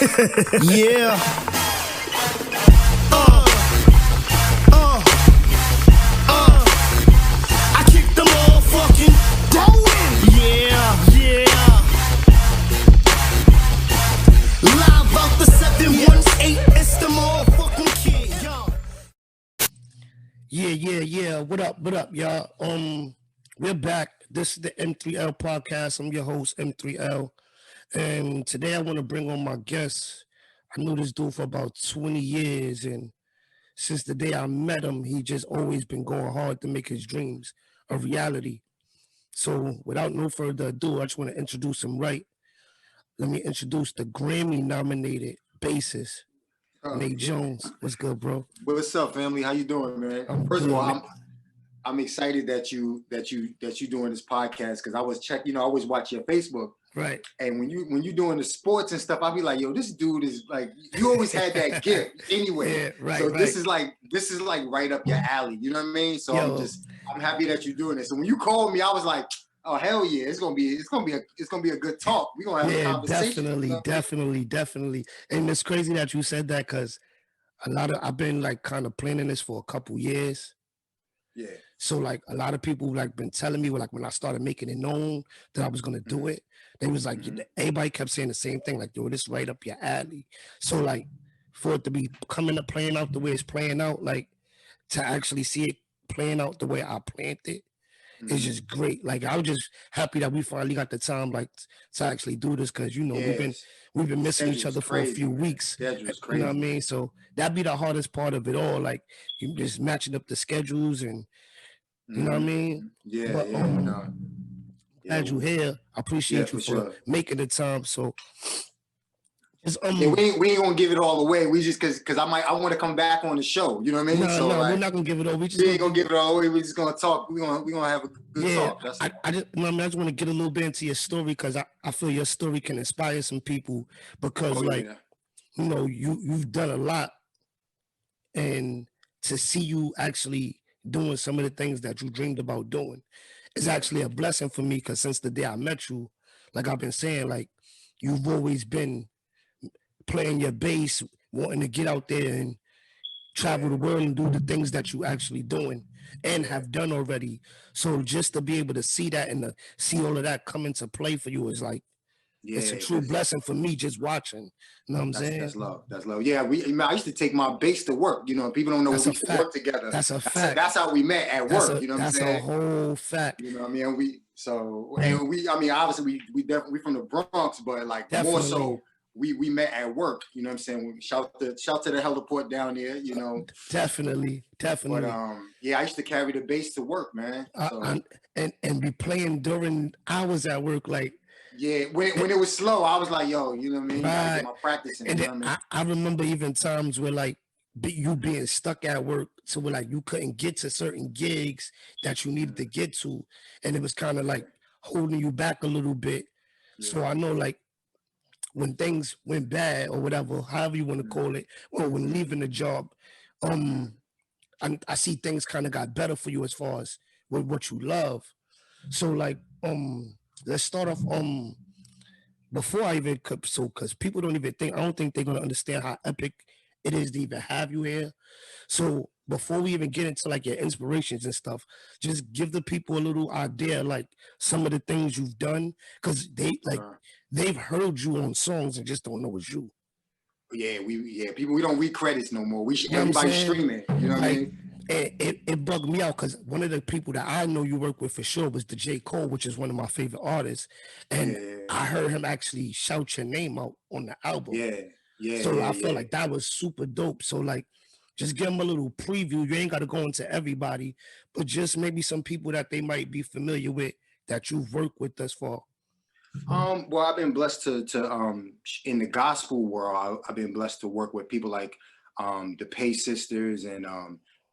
Yeah. I kick them all fucking going. Yeah. Live out the 718. It's the motherfucking kid, y'all. Yeah. What up, y'all? We're back. This is the M3L podcast. I'm your host, M3L. And today I want to bring on my guest. I knew this dude for about 20 years, and since the day I met him, he just always been going hard to make his dreams a reality. So without no further ado, I just want to introduce him right. Let me introduce the Grammy-nominated bassist, Nate Jones. What's good, bro? What's up, family? How you doing, man? First of all, I'm excited that you doing this podcast because I was checking. I always watch your Facebook. Right. And when you doing the sports and stuff, I'll be like, yo, this dude is like, you always had that gift anyway. Yeah, right. So this is like right up your alley. You know what I mean? So I'm happy that you're doing this. So when you called me, I was like, oh hell yeah, it's gonna be a good talk. We're gonna have a conversation. Definitely. And it's crazy that you said that because I've been like kind of planning this for a couple years. Yeah. So like a lot of people like been telling me like when I started making it known that I was gonna do it, they was like everybody kept saying the same thing, like, yo, this right up your alley. So like for it to be playing out the way it's playing out, like to actually see it playing out the way I planned it, it's just great. Like I was just happy that we finally got the time like to actually do this because we've been missing each other for a few weeks. You know what I mean? So that'd be the hardest part of it all. Like you just matching up the schedules and you know what I mean? Glad you here. I appreciate you for making the time. So we ain't gonna give it all away. We just because I want to come back on the show. You know what I mean? No, we're not gonna give it all. We ain't gonna give it all away. We just gonna talk. We gonna have a good talk. I just want to get a little bit into your story because I feel your story can inspire some people because you've done a lot, and to see you actually doing some of the things that you dreamed about doing is actually a blessing for me because since the day I met you, like I've been saying, like you've always been playing your bass, wanting to get out there and travel the world and do the things that you actually doing and have done already. So just to be able to see that and to see all of that come into play for you is like, it's a true blessing for me just watching. You know what I'm saying? That's love. Yeah, I used to take my bass to work. People don't know we work together. That's a fact. That's how we met at work. You know what I'm saying? That's a whole fact. You know what I mean? Obviously we definitely from the Bronx, but like more so we met at work. You know what I'm saying? Shout to the heliport down there. Definitely. But I used to carry the bass to work, man. And be playing during hours at work, like. Yeah, when it was slow, I was like, yo, you know what I mean? I gotta get my practice in. And I remember even times where like you being stuck at work, so where like you couldn't get to certain gigs that you needed to get to, and it was kind of like holding you back a little bit. Yeah. So I know like when things went bad or whatever, however you want to call it, or when leaving the job, I see things kind of got better for you as far as with what you love. So like let's start off before I even could, because people don't think they're gonna understand how epic it is to even have you here. So before we even get into like your inspirations and stuff, just give the people a little idea, like some of the things you've done, because they've heard you on songs and just don't know it's you. Yeah, people, we don't read credits no more. Everybody's streaming. You know what I mean? It bugged me out because one of the people that I know you work with for sure was the J. Cole, which is one of my favorite artists. And I heard him actually shout your name out on the album. So I felt like that was super dope. So like, just give them a little preview. You ain't got to go into everybody, but just maybe some people that they might be familiar with that you've worked with thus far. Well, I've been blessed to in the gospel world, I've been blessed to work with people like the Pay Sisters and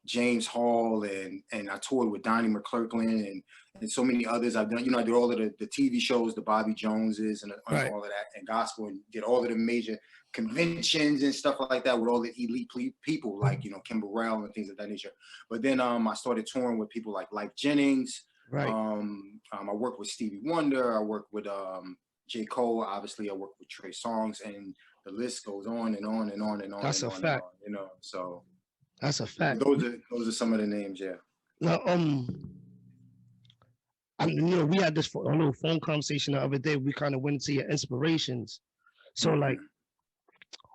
James Hall, and I toured with Donnie McClurkin and so many others. I've done, I did all of the TV shows, the Bobby Joneses and all of that, and gospel, and did all of the major conventions and stuff like that with all the elite people like, Kim Burrell and things of that nature. But then I started touring with people like Lyfe Jennings. Right. I worked with Stevie Wonder. I worked with J. Cole. Obviously, I work with Trey Songz, and the list goes on and on and on and on That's and a on and fact. on. You know, so That's a fact. those are some of the names. Yeah. Now, we had this a little phone conversation the other day. We kind of went into your inspirations. So, like,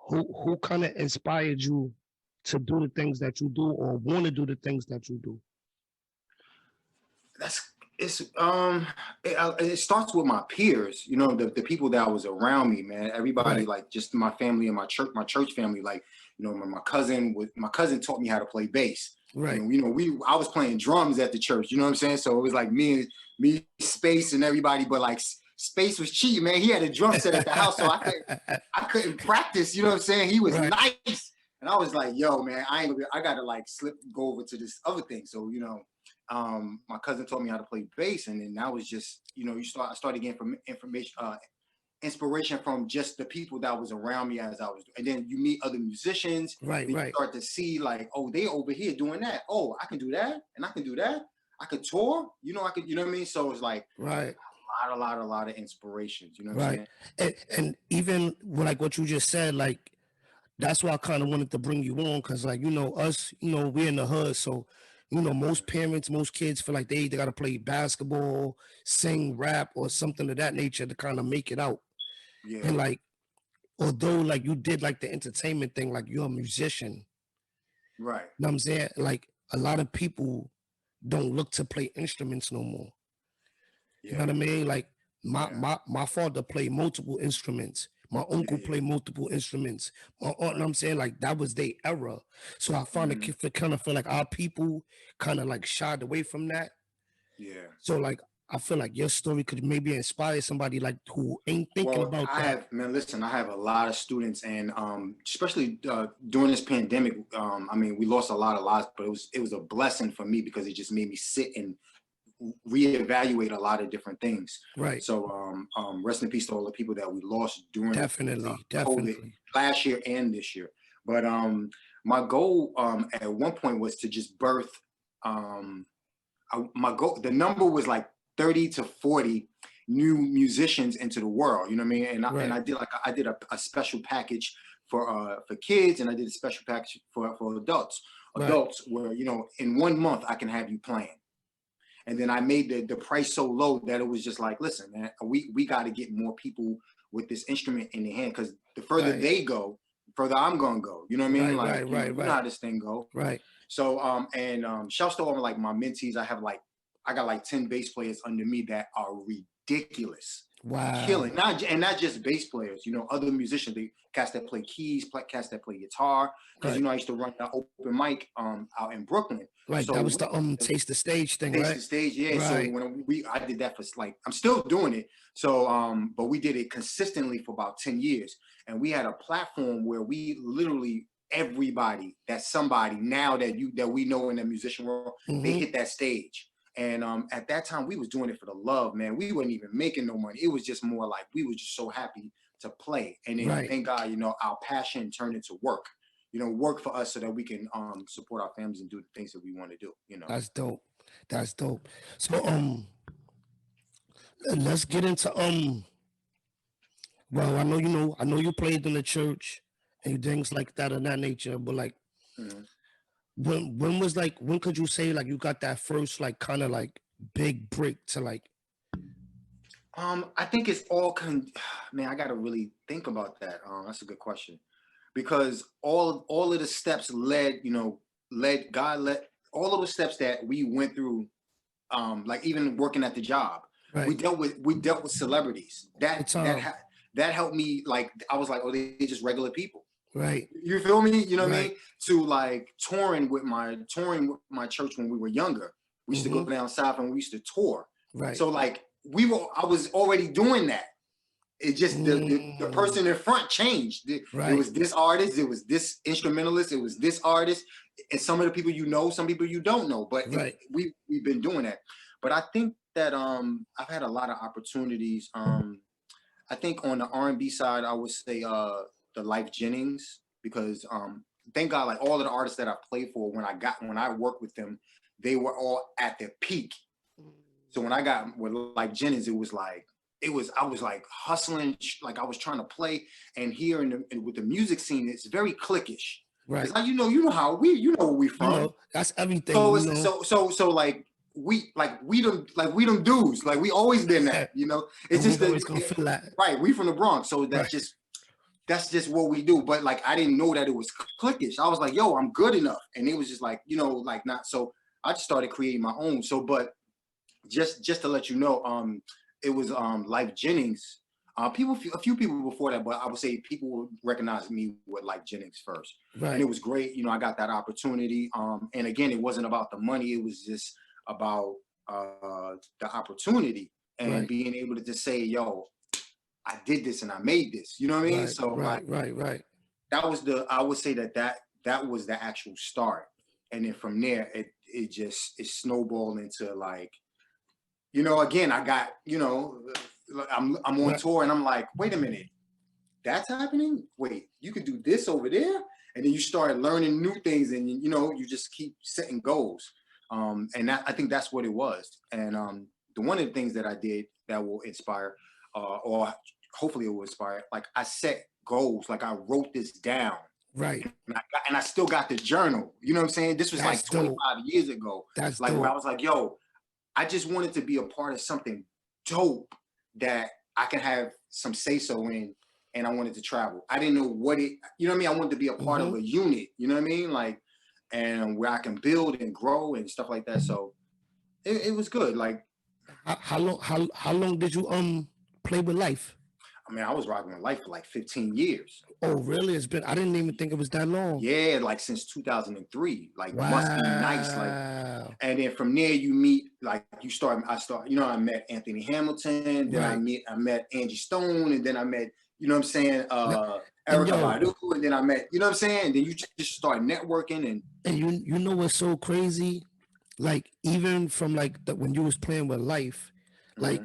who kind of inspired you to do the things that you do, or want to do the things that you do? It starts with my peers, you know, the people that was around me, man. Everybody, Right. like just my family and my church family, like, you know, my cousin taught me how to play bass. Right. And, you know, I was playing drums at the church, you know what I'm saying? So it was like me, Space, and everybody, but like Space was cheating, man. He had a drum set at the house, so I couldn't practice, you know what I'm saying? He was Right. nice. And I was like, yo, man, I gotta like go over to this other thing. So, you know, my cousin taught me how to play bass, and then that was just, you know, I started getting inspiration from just the people that was around me as I was, and then you meet other musicians, Right. and Right. you start to see like, oh, they over here doing that. Oh, I can do that, and I can do that. I could tour, you know, you know what I mean? So it's like Right. a lot of inspirations, you know what I'm Right. saying? And even like what you just said, like, that's why I kind of wanted to bring you on, because, like, you know, us, you know, we're in the hood, so, you know, most parents, most kids feel like they either got to play basketball, sing, rap, or something of that nature to kind of make it out. Yeah. And, like, although, like, you did like the entertainment thing, like, you're a musician, Right. you know what I'm saying? Like, a lot of people don't look to play instruments no more. You know what I mean? Like, my father played multiple instruments. My uncle played multiple instruments. My aunt, you know what I'm saying? Like, that was their era. So I found it kind of feel like our people kind of like shied away from that. Yeah. So, like, I feel like your story could maybe inspire somebody like who ain't thinking about that. I have a lot of students, and especially during this pandemic, I mean, we lost a lot of lives, but it was a blessing for me because it just made me sit and reevaluate a lot of different things. Right. So rest in peace to all the people that we lost during Definitely. COVID last year and this year. But my goal at one point was to just birth. My goal, the number was like 30 to 40 new musicians into the world. You know what I mean? And I did a special package for kids, and I did a special package for adults. Adults where, you know, in 1 month I can have you playing. And then I made the price so low that it was just like, listen, man, we got to get more people with this instrument in their hand, because the further they go, the further I'm gonna go. You know what I mean? Like, you know how this thing go. Right. So shouts to all like my mentees. I got like 10 bass players under me that are ridiculous. Wow. Killing. Not just bass players, you know, other musicians, cats that play keys, cats that play guitar. Because you know, I used to run that open mic out in Brooklyn. Right. So that was the Taste the Stage thing, right? Taste the Stage, yeah. Right. So when I did that for like, I'm still doing it. So but we did it consistently for about 10 years. And we had a platform where we literally, everybody that's somebody now that we know in the musician world, they hit that stage. And at that time, we was doing it for the love, man. We wasn't even making no money. It was just more like we were just so happy to play. And then thank God, you know, our passion turned into work. You know, work for us so that we can support our families and do the things that we want to do. You know, that's dope. That's dope. So let's get into well, I know you played in the church and things like that of that nature, but like when could you say like you got that first like kind of like big break to like? I think it's all man, I gotta really think about that. That's a good question, because all of the steps led all of the steps that we went through, like even working at the job, we dealt with celebrities that helped me. Like, I was like, oh, they're just regular people. Right. You feel me? You know what I mean? To like touring with my church when we were younger. We used to go down south and we used to tour. Right. So like I was already doing that. It just the person in front changed. It was this artist, it was this instrumentalist, it was this artist, and some of the people you know, some people you don't know. But we've been doing that. But I think that I've had a lot of opportunities. I think on the R&B side, I would say the Lyfe Jennings, because thank God, like all of the artists that I played for, when I worked with them, they were all at their peak. So when I got with Lyfe Jennings, it was like I was like hustling, like I was trying to play, and here with the music scene, it's very cliquish. Right. It's like, you know how you know where we from. You know, that's everything. So you know? so like we them dudes, like we always been that, you know. It's just always gonna feel that. Right. We from the Bronx, so that's Right. just what we do. But like I didn't know that it was cliquish. I was like, yo, I'm good enough, and it was just like, you know, like not. So I just started creating my own. So, but just to let you know, it was Lyfe Jennings. A few people before that, but I would say people would recognize me with Lyfe Jennings first. Right. And it was great. You know, I got that opportunity. And again, it wasn't about the money. It was just about the opportunity and Right. being able to just say, yo, I did this and I made this. You know what I mean? Right. So right. that was I would say that was the actual start. And then from there, it snowballed into like, you know, again, I got, you know, I'm on Right. tour and I'm like, wait a minute, that's happening? Wait, you could do this over there? And then you start learning new things and, you know, you just keep setting goals. And I think that's what it was. And the one of the things that I did that will inspire, or hopefully it will inspire, like I set goals, like I wrote this down. Right. And I still got the journal. You know what I'm saying? This was That's like 25 dope. years ago. That's like dope. where I was like, yo, I just wanted to be a part of something dope that I can have some say-so in, and I wanted to travel. I didn't know what it, you know what I mean? I wanted to be a part of a unit, you know what I mean? Like, and where I can build and grow and stuff like that. So it was good. Like, how long did you play with Lyfe? I mean, I was rocking with Lyfe for like 15 years. Oh, really? I didn't even think it was that long. Yeah, like since 2003. Like, wow. Must Be Nice. Like, and then from there you meet, like you know, I met Anthony Hamilton, then I met Angie Stone, and then I met, you know what I'm saying, Erykah Badu, and then I met, you know what I'm saying? And then you just start networking and you know what's so crazy? Like, even from like when you was playing with Lyfe, like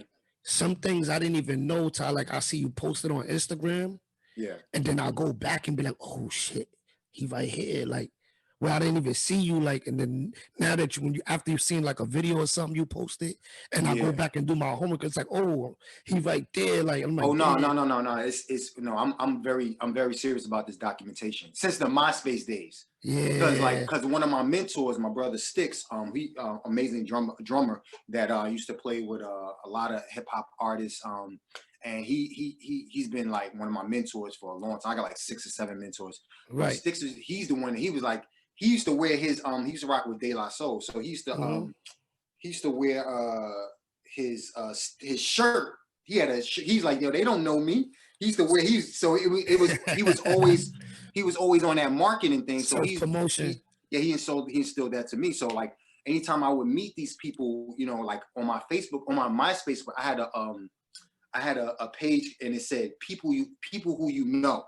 some things I didn't even know till like I see you posted on Instagram. Yeah. And then I'll go back and be like, oh shit, he right here. Like, where I didn't even see you, like, and then now that after you've seen like a video or something you posted, and I go back and do my homework, it's like, oh, he right there. Like, I'm like, oh no. It's no, I'm very serious about this documentation since the MySpace days. Yeah. Because one of my mentors, my brother Sticks, he amazing drummer that used to play with a lot of hip hop artists. And he's been like one of my mentors for a long time. I got like 6 or 7 mentors. Right. But Sticks he's the one that he was like, he used to wear his he used to rock with De La Soul. So he used to wear his shirt. He had he's like, yo, they don't know me. He used to wear he was always on that marketing thing. So he's promotion. He instilled that to me. So like anytime I would meet these people, you know, like on my Facebook, on my MySpace, I had a page and it said people who you know.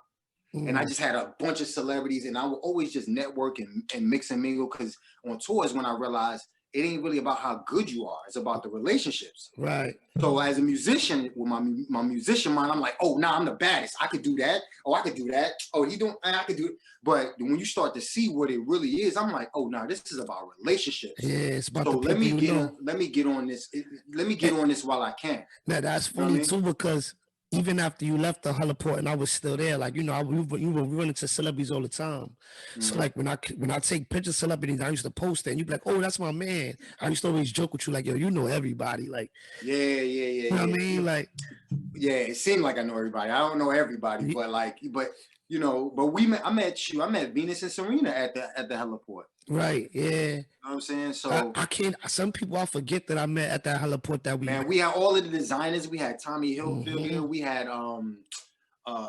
And I just had a bunch of celebrities, and I would always just network and mix and mingle, because on tours when I realized it ain't really about how good you are, it's about the relationships. Right. So as a musician, with my musician mind, I'm like, oh, nah, I'm the baddest. I could do that. Oh, I could do that. Oh, I could do it. But when you start to see what it really is, I'm like, oh, nah, this is about relationships. Yeah, it's about so the let me get on this. Let me get on this while I can. Now that's funny too, because even after you left the heliport and I was still there, like, you know, we were running to celebrities all the time. So like when I take pictures of celebrities, I used to post it and you'd be like, oh, that's my man. I used to always joke with you like, yo, you know everybody. Like, yeah. You know what I mean? Like, yeah, it seemed like I know everybody. I don't know everybody, but you know, but I met Venus and Serena at the heliport. Right, yeah. You know what I'm saying? So I can't, some people I forget that I met at that heliport that we had all of the designers. We had Tommy Hilfiger there. We had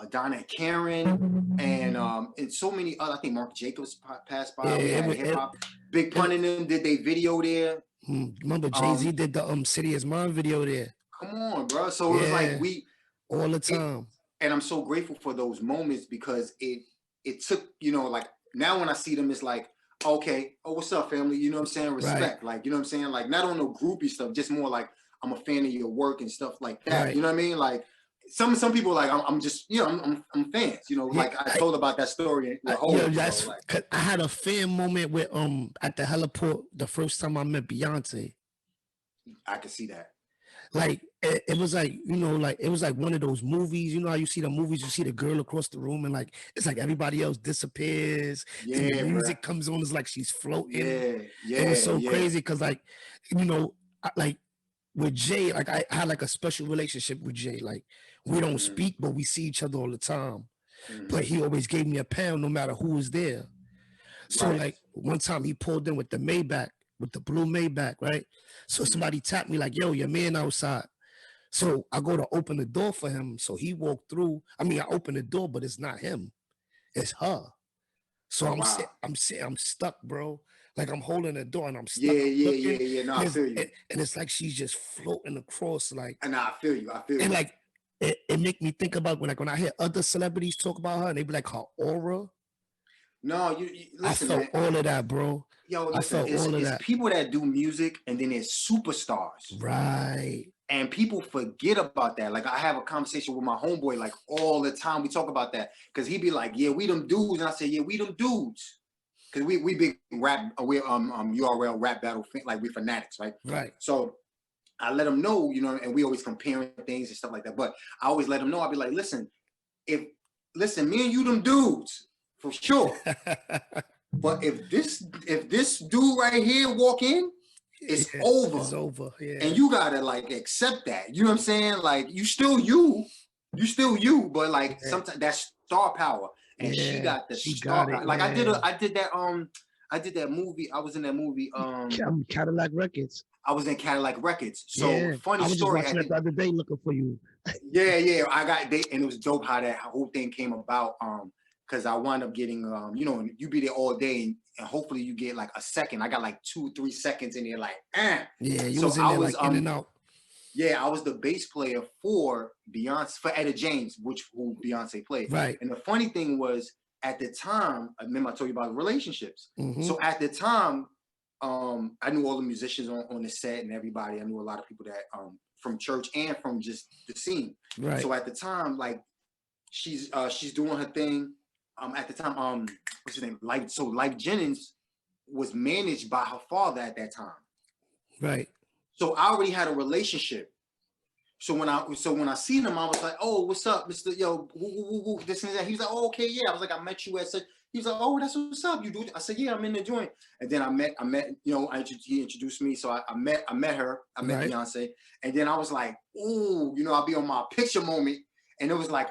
Donna Karen and so many other. I think Mark Jacobs passed by. We had hip hop. Big Pun and them did they video there. Remember Jay-Z did the City Is Mine video there. Come on, bro. So it was like all the time. And I'm so grateful for those moments, because it took, you know, like now when I see them, it's like, okay, oh, what's up, family? You know what I'm saying? Respect. Like, you know what I'm saying? Like, not on no groupie stuff, just more like I'm a fan of your work and stuff like that. Right. You know what I mean? Like some people like I'm just, you know, I'm fans, you know, like I told about that story. I had a fan moment with at the heliport the first time I met Beyonce. I could see that. Like it was like, you know, like it was like one of those movies. You know how you see the movies, you see the girl across the room, and like it's like everybody else disappears, and the Yeah, bro. music comes on. It's like she's floating. Yeah, It was yeah, so yeah. crazy because, like, you know, like with Jay, like I had like a special relationship with Jay. Like we don't Mhm, speak, but we see each other all the time. But mhm. he always gave me a pound no matter who was there. So Right. like one time he pulled in with the Maybach, with the blue Maybach, right? So Mhm. somebody tapped me like, "Yo, your man outside." So I go to open the door for him. So he walked through. I mean, I opened the door, but it's not him. It's her. So Oh wow. I'm stuck, bro. Like I'm holding the door and I'm Yeah, stuck. I'm yeah, looking, yeah, yeah. No, and I feel you. it's like she's just floating across, like, And I feel you. I feel and you. like it make me think about when I hear other celebrities talk about her, and they be like her aura. No, you I listen, felt man. all of that, bro. Yo, I listen, felt all of it's that. people that do music and then there's superstars. Right. And people forget about that. Like I have a conversation with my homeboy like all the time. We talk about that because he be like, "Yeah, we them dudes," and I say, "Yeah, we them dudes," because we big rap, we URL rap battle like we fanatics, right? Right. So I let him know, you know, and we always comparing things and stuff like that. But I always let him know. I'll be like, listen, me and you them dudes for sure. But if this dude right here walk in, it's Yeah, over. it's over. Yeah. And you gotta like accept that. You know what I'm saying? Like you still you, but like Yeah. sometimes that's star power. And she Yeah. got the She star got it. power. Like Yeah. I did that movie. I was in that movie. Cadillac Records. I was in Cadillac Records. So Yeah. funny I was just story watching at that the the other day looking for you. yeah, I got they and it was dope how that whole thing came about. Because I wound up getting you be there all day and hopefully you get like a second. I got like 2-3 seconds in there, like Yeah, you so was in I there was like in and out. yeah, I was the bass player for Beyonce, for Etta James, who Beyonce played. Right. And the funny thing was, at the time, I remember I told you about relationships. Mm-hmm. So at the time, I knew all the musicians on the set and everybody. I knew a lot of people that from church and from just the scene. Right. So at the time, like she's doing her thing. At the time, what's his name? Lyfe Jennings was managed by her father at that time. Right. So I already had a relationship. So when I seen him, I was like, "Oh, what's up, Mister? Yo, this and that." He was like, "Oh, okay, yeah." I was like, "I met you at such." He was like, "Oh, that's what's up. You do?" I said, "Yeah, I'm in the joint." And then I met. He introduced me, so I met her. I met Right. Beyonce, and then I was like, "Ooh, I'll be on my picture moment," and it was like,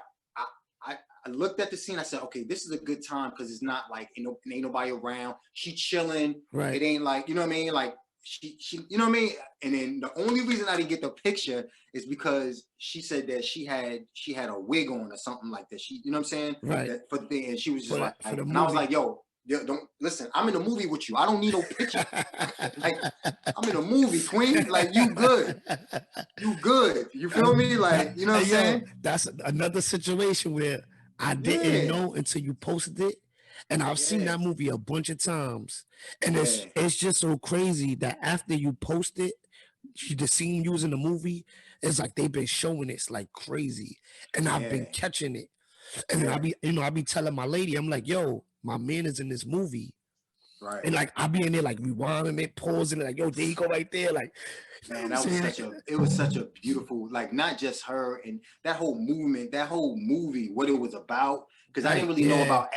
I looked at the scene. I said, "Okay, this is a good time because it's not like ain't nobody around. She chilling. Right. It ain't like you know what I mean, like." She you know what I mean, and then the only reason I didn't get the picture is because she said that she had a wig on or something like that. She, you know what I'm saying, Right. that for the thing, and she was just For the and I was movie. like, yo, don't listen. I'm in a movie with you. I don't need no picture. Like I'm in a movie, queen. Like you good. You feel me? Like you know what I'm Hey, yo, saying? that's another situation where I didn't Yeah, know until you posted it. And I've seen yeah, that movie a bunch of times. And yeah, it's just so crazy that after you post it, the scene you was in the movie, it's like they've been showing it like crazy. And I've been yeah, catching it. And then yeah. I be telling my lady, I'm like, yo, my man is in this movie. Right. And like I be in there like rewinding it, pausing it, like, yo, there you go right there. Like, you know Man, what I'm saying? it was such a beautiful, like not just her and that whole movement, that whole movie, what it was about. Because I Right. didn't really know Yeah. about,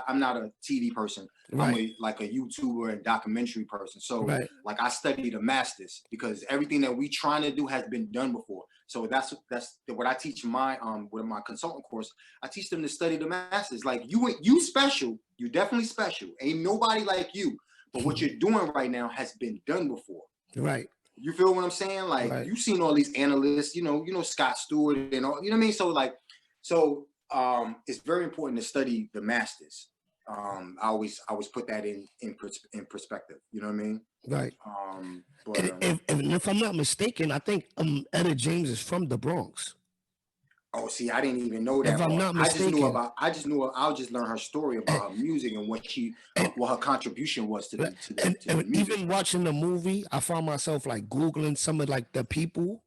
I'm not a TV person. I'm Right. like a YouTuber and documentary person. So Right. like I study the masters because everything that we trying to do has been done before. So that's what I teach my with my consultant course. I teach them to study the masters. Like you special, you definitely special. Ain't nobody like you. But what you're doing right now has been done before. Right. You feel what I'm saying? Like Right. you've seen all these analysts, Scott Stewart and all, you know what I mean? So it's very important to study the masters. I always put that in perspective. You know what I mean? Right. But If I'm not mistaken, I think Etta James is from the Bronx. oh, see, I didn't even know If that I'm part. not mistaken. I'll just learn her story And, about her music and what her contribution was to the and music. even watching the movie, I found myself like Googling some of like the people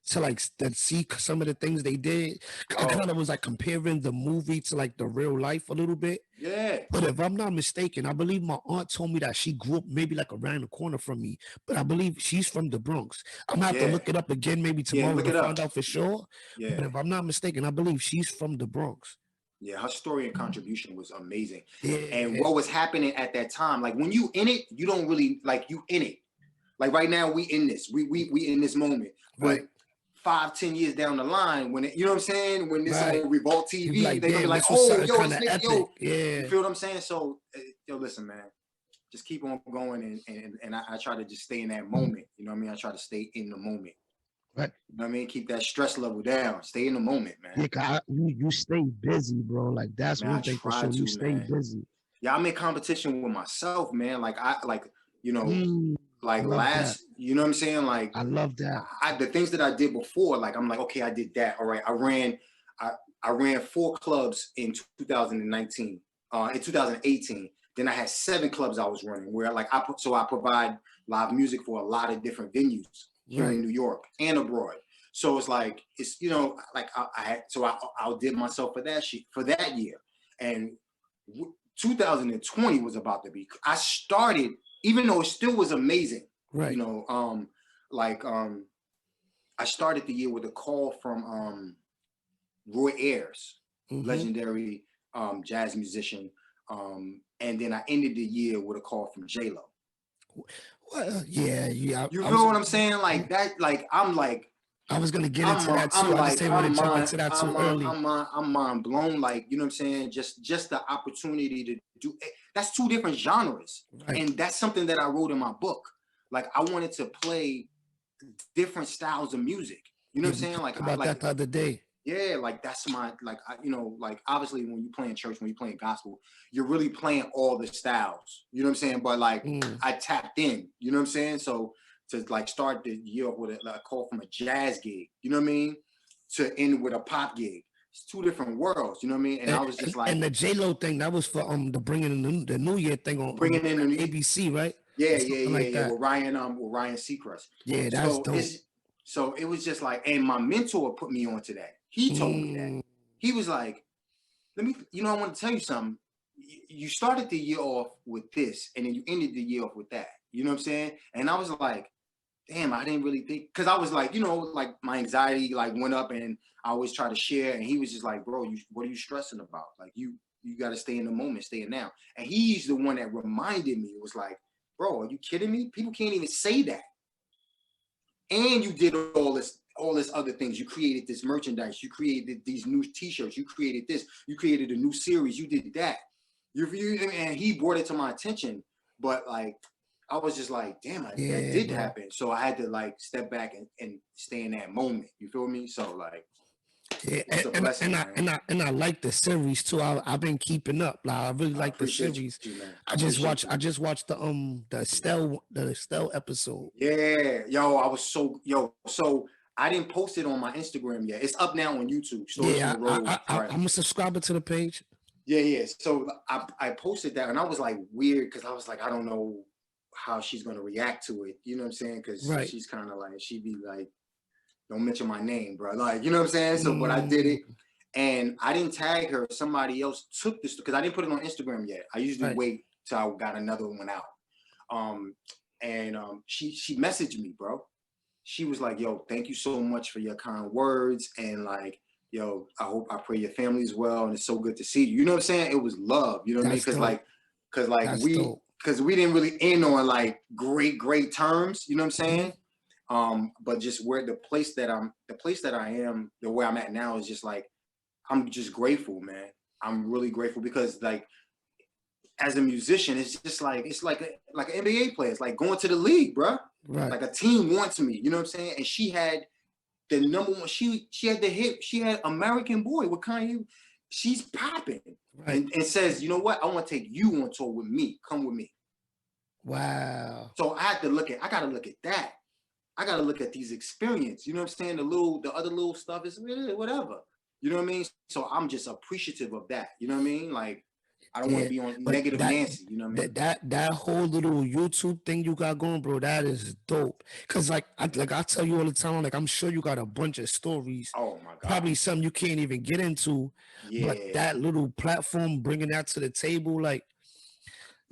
to like see some of the things they did. I kind of was like comparing the movie to like the real life a little bit. Yeah. But if I'm not mistaken, I believe my aunt told me that she grew up maybe like around the corner from me. But I believe she's from the Bronx. I'm gonna have to look it up again maybe tomorrow to find out for sure. Yeah. But if I'm not mistaken, I believe she's from the Bronx. Yeah, her story and contribution was amazing. Yeah. And what was happening at that time, like when you in it, you don't really like you in it. Like right now, we in this, we in this moment. But 5-10 years down the line, when it, you know what I'm saying, when this on Revolt TV, like, they're gonna be like, oh, yo, this nigga, yo, yeah. you feel what I'm saying? So, yo, listen, man, just keep on going, and I try to just stay in that moment. You know what I mean? I try to stay in the moment. Right. You know what I mean? Keep that stress level down. Stay in the moment, man. Yeah, you stay busy, bro. Like that's one thing for sure. You stay busy. Yeah, I'm in competition with myself, man. Like you know, like last, that. You know what I'm saying? Like I love that. The things that I did before, like I'm like, okay, I did that. All right, I ran 4 clubs in 2019. In 2018, then I had 7 clubs I was running where like I provide live music for a lot of different venues here in New York and abroad. So it's like, it's, you know, like I outdid myself for that year. And 2020 was about to be, I started, even though it still was amazing, you know, I started the year with a call from Roy Ayers, legendary jazz musician. And then I ended the year with a call from J-Lo. Well, yeah. You feel what I'm saying? Like that, like, I'm like, I was gonna get into that too. I just didn't want to jump into that too early. I'm mind blown. Like, you know what I'm saying? Just the opportunity to do it. That's 2 different genres. And that's something that I wrote in my book. Like, I wanted to play different styles of music. You know what I'm saying? Like, about that the other day. Yeah, like that's my, like, you know, like obviously when you play in church, when you play in gospel, you're really playing all the styles. You know what I'm saying? But like I tapped in, you know what I'm saying? So to like start the year with a call from a jazz gig, you know what I mean? To end with a pop gig. It's 2 different worlds, you know what I mean? And I was just like, and the J-Lo thing, that was for the bringing in the New Year thing on bringing in the ABC, right? Yeah, with Ryan Seacrest. Yeah, that's dope. So it was just like, and my mentor put me onto that. He told me that. He was like, I want to tell you something. You started the year off with this, and then you ended the year off with that. You know what I'm saying? And I was like, damn, I didn't really think, because I was like, you know, like my anxiety like went up, and I always try to share. And he was just like, bro, what are you stressing about? Like you got to stay in the moment, stay in now. And he's the one that reminded me. It was like, bro, are you kidding me? People can't even say that. And you did all this other things. You created this merchandise. You created these new T-shirts. You created this. You created a new series. You did that. And he brought it to my attention. But like, I was just like, damn, that did happen. So I had to like step back and stay in that moment. You feel me? So like, yeah, and I like the series too. I've been keeping up. Like I really like the series. I just watched the Estelle episode. Yeah, so I didn't post it on my Instagram yet. It's up now on YouTube. I'm a subscriber to the page. Yeah. So I posted that, and I was like weird because I was like, I don't know how she's gonna react to it. You know what I'm saying? Because she's kind of like, she'd be like, don't mention my name, bro. Like, you know what I'm saying? So, but I did it, and I didn't tag her. Somebody else took this because I didn't put it on Instagram yet. I usually wait till I got another one out. She messaged me, bro. She was like, yo, thank you so much for your kind words, and like, yo, I pray your family's well, and it's so good to see you. You know what I'm saying? It was love. You know what I mean? Because we didn't really end on like great terms. You know what I'm saying? But just where the place that I am, the way I'm at now is just like, I'm just grateful, man. I'm really grateful because like, as a musician, it's just like, it's like an NBA player. It's like going to the league, bro. Right. Like a team wants me, you know what I'm saying? And she had the number one, she had the hit, she had American Boy with Kanye. She's popping and says, you know what? I want to take you on tour with me. Come with me. Wow. So I gotta look at that. I gotta look at these experiences. You know what I'm saying? The other little stuff is whatever. You know what I mean? So I'm just appreciative of that. You know what I mean? Like, I don't want to be on negative Nancy. You know what I mean? That whole little YouTube thing you got going, bro, that is dope. Cause like I tell you all the time, like I'm sure you got a bunch of stories. Oh my God. Probably some you can't even get into. Yeah. But that little platform, bringing that to the table, like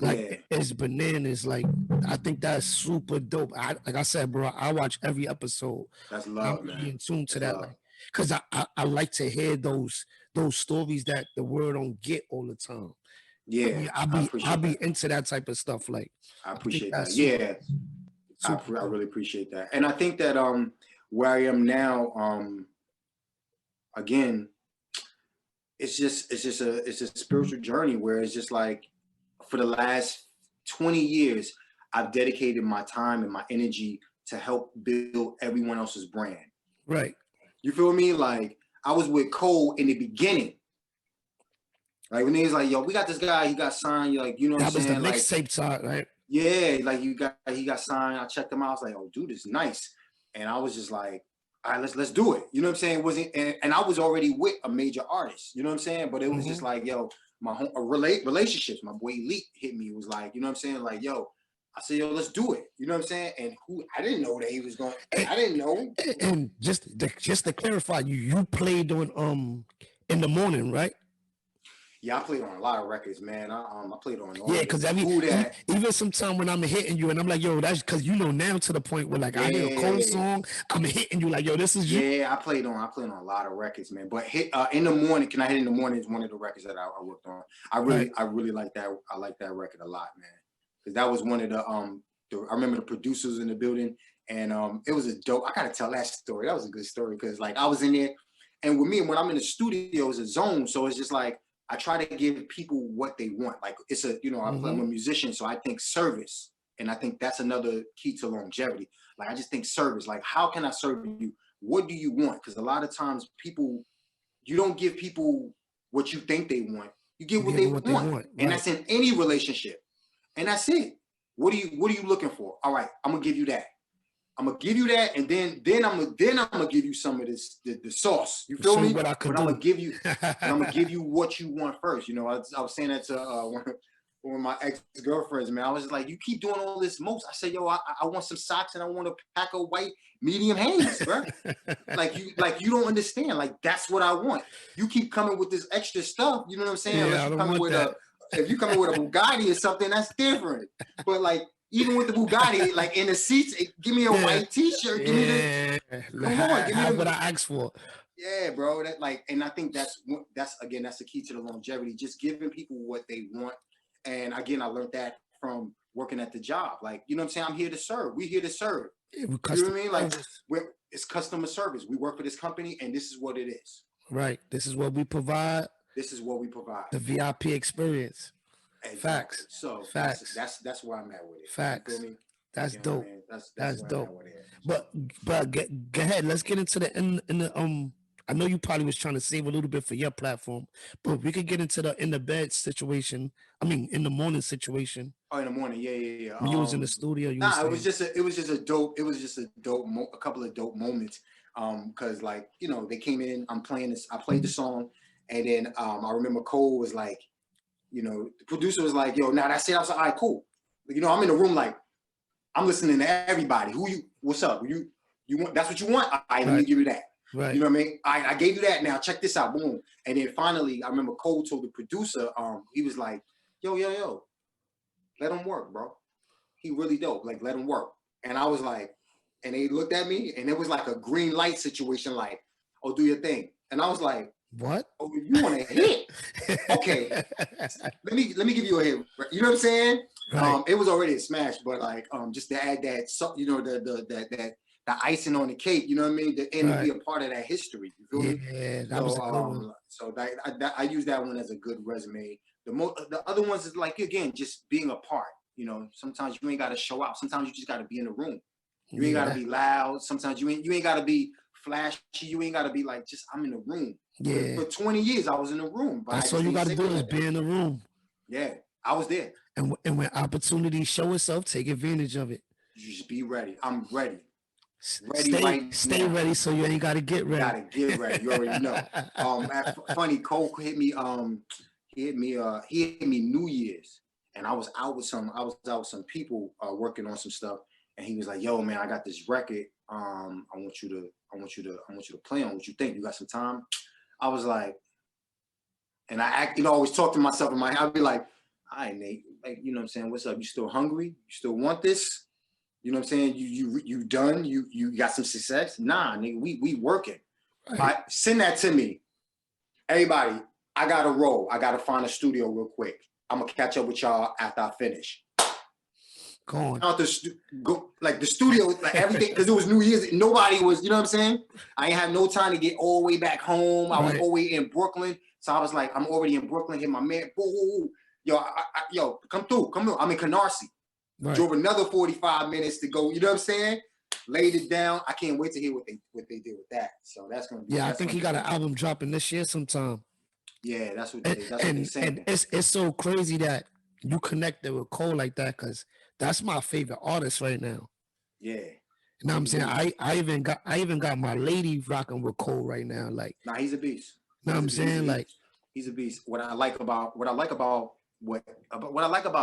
it's bananas. Like I think that's super dope. Like I said, bro, I watch every episode. That's love, I'm man. really in tune to That's that, love. like, cause I like to hear those stories that the world don't get all the time. Yeah, I'll be into that type of stuff. Like I appreciate that. Super, I really appreciate that. And I think that where I am now, again, it's just a spiritual journey where it's just like for the last 20 years, I've dedicated my time and my energy to help build everyone else's brand. Right. You feel me? Like I was with Cole in the beginning. Like when he was like, yo, we got this guy, he got signed, like, you know what I'm saying? That was the mixtape side, right? Yeah, like he got signed. I checked him out. I was like, oh, dude, is nice. And I was just like, all right, let's do it. You know what I'm saying? It wasn't and I was already with a major artist, you know what I'm saying? But it was just like, yo, my relationships, my boy Elite hit me. It was like, you know what I'm saying? Like, yo, I said, yo, let's do it. You know what I'm saying? And I didn't know that he was going. I didn't know. And just to clarify, you played on In the Morning, right? Yeah, I played on a lot of records, man. I played on all. Yeah, because even sometimes when I'm hitting you and I'm like, yo, that's because you know now to the point where like I hear a Cole song, I'm hitting you like, yo, this is you. Yeah, I played on a lot of records, man. But In the Morning, Can I Hit in the Morning is one of the records that I worked on. I really like that. I like that record a lot, man. Because that was one of the I remember the producers in the building, and it was a dope. I gotta tell that story. That was a good story because like I was in there, and with me when I'm in the studio, it's a zone, so it's just like I try to give people what they want. Like it's I'm a musician, so I think service, and I think that's another key to longevity. Like I just think service. Like how can I serve you? What do you want? Because a lot of times you don't give people what you think they want. You give what they want, right. And that's in any relationship. And that's it. What are you looking for? All right, I'm gonna give you that. I'm gonna give you that, and then I'm gonna give you some of this the sauce. You feel me? But I'm gonna give you what you want first. You know, I was saying that to one of my ex-girlfriends, man. I was just like, you keep doing all this most. I said, yo, I want some socks and I want a pack of white medium Hanes, bro. like you don't understand. Like that's what I want. You keep coming with this extra stuff. You know what I'm saying? Yeah, If you come with a Bugatti or something, that's different. But like even with the Bugatti, like in the seats, give me a white T-shirt. Give me the. Come on, give me what I asked for. Yeah, bro. And I think that's the key to the longevity. Just giving people what they want. And again, I learned that from working at the job. Like, you know what I'm saying? I'm here to serve. We're here to serve. Yeah, you know what I mean? Like, it's customer service. We work for this company, and this is what it is. Right. This is what we provide. The VIP experience. Exactly. Facts. So facts. That's where I'm at with it. Facts. You feel me? That's dope. That's dope. But go ahead. Let's get into the I know you probably was trying to save a little bit for your platform, but we could get into the in the bed situation. I mean, in the morning situation. Oh, in the morning, yeah. When you was in the studio, it was just a couple of dope moments. Because like they came in, I played the song, and then I remember Cole was like, the producer was like, yo, now that's it. I was like, all right, cool. I'm in the room like I'm listening to everybody. What's up? You want? That's what you want? All right, let me give you that. Right. You know what I mean? I gave you that. Now check this out. Boom. And then finally, I remember Cole told the producer, he was like, yo, let him work, bro. He really dope. Like, let him work. And I was like, and they looked at me, and it was like a green light situation. Like, oh, do your thing. And I was like, what? Oh, you want a hit? Okay. Let me give you a hit. You know what I'm saying? Right. It was already a smash, but like, just to add that, the icing on the cake, you know what I mean? And be a part of that history. You feel me? Yeah, that was a good one. So I use that one as a good resume. The other ones is like, again, just being a part. Sometimes you ain't got to show out. Sometimes you just got to be in the room. You ain't got to be loud. Sometimes you ain't got to be flashy. You ain't got to be like, just I'm in the room. Yeah. For 20 years, I was in the room. But that's all you got to do is be in the room. Yeah, I was there. And when opportunities show itself, take advantage of it. You just be ready. I'm ready. Stay ready so you ain't got to get ready. You already know. Funny, Cole hit me. He hit me New Year's, and I was out with some people working on some stuff, and he was like, "Yo, man, I got this record. I want you to play on. What you think? You got some time?" I was like, and always talk to myself in my head. I'd be like, "All right, Nate, like, you know what I'm saying? What's up? You still hungry? You still want this? You know what I'm saying? You done? You got some success? Nah, nigga, we working. Right. All right, send that to me. Everybody, I gotta roll. I gotta find a studio real quick. I'm gonna catch up with y'all after I finish." Go on. Out the studio, like everything, because it was New Year's. Nobody was, you know what I'm saying? I ain't had no time to get all the way back home. I was all the way in Brooklyn. So I was like, I'm already in Brooklyn. Hit my man. Yo, come through. I'm in Canarsie. Right. Drove another 45 minutes to go. You know what I'm saying? Laid it down. I can't wait to hear what they did with that. So that's gonna be. Yeah, I think he got an album dropping this year sometime. Yeah, that's what they're saying. And it's so crazy that you connected with Cole like that, because that's my favorite artist right now. Yeah. You know what I'm saying? I even got my lady rocking with Cole right now. Like, nah, he's a beast. You know what I'm saying? He's a beast. What I like about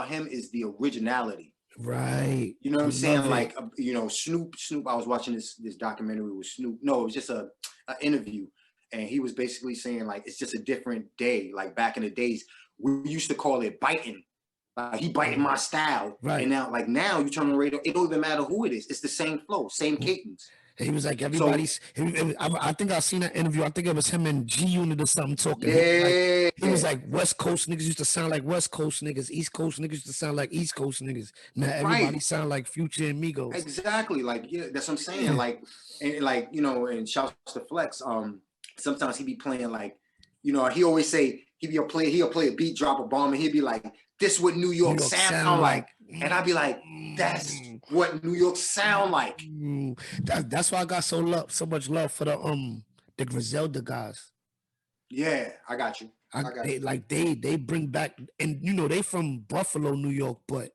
him is the originality. Right. You know what I'm saying? Like, Snoop. I was watching this documentary with Snoop. No, it was just an interview, and he was basically saying, like, it's just a different day. Like, back in the days, we used to call it biting. He biting my style. Right. And now you turn on the radio, it don't even matter who it is. It's the same flow, same cadence. He was like, everybody's. I think I seen that interview. I think it was him and G Unit or something talking. Yeah. He was like, West Coast niggas used to sound like West Coast niggas. East Coast niggas used to sound like East Coast niggas. Now everybody sound like Future and Migos. Exactly. Like, yeah, that's what I'm saying. Like, and shouts to Flex. Sometimes he be playing like, he always say he'll play a beat, drop a bomb, and he'd be like, "This what New York sound like." And I'd be like, "That's what New York sound like." That's why I got so much love for the Griselda guys. Yeah, I got you. They bring back, and they from Buffalo, New York, but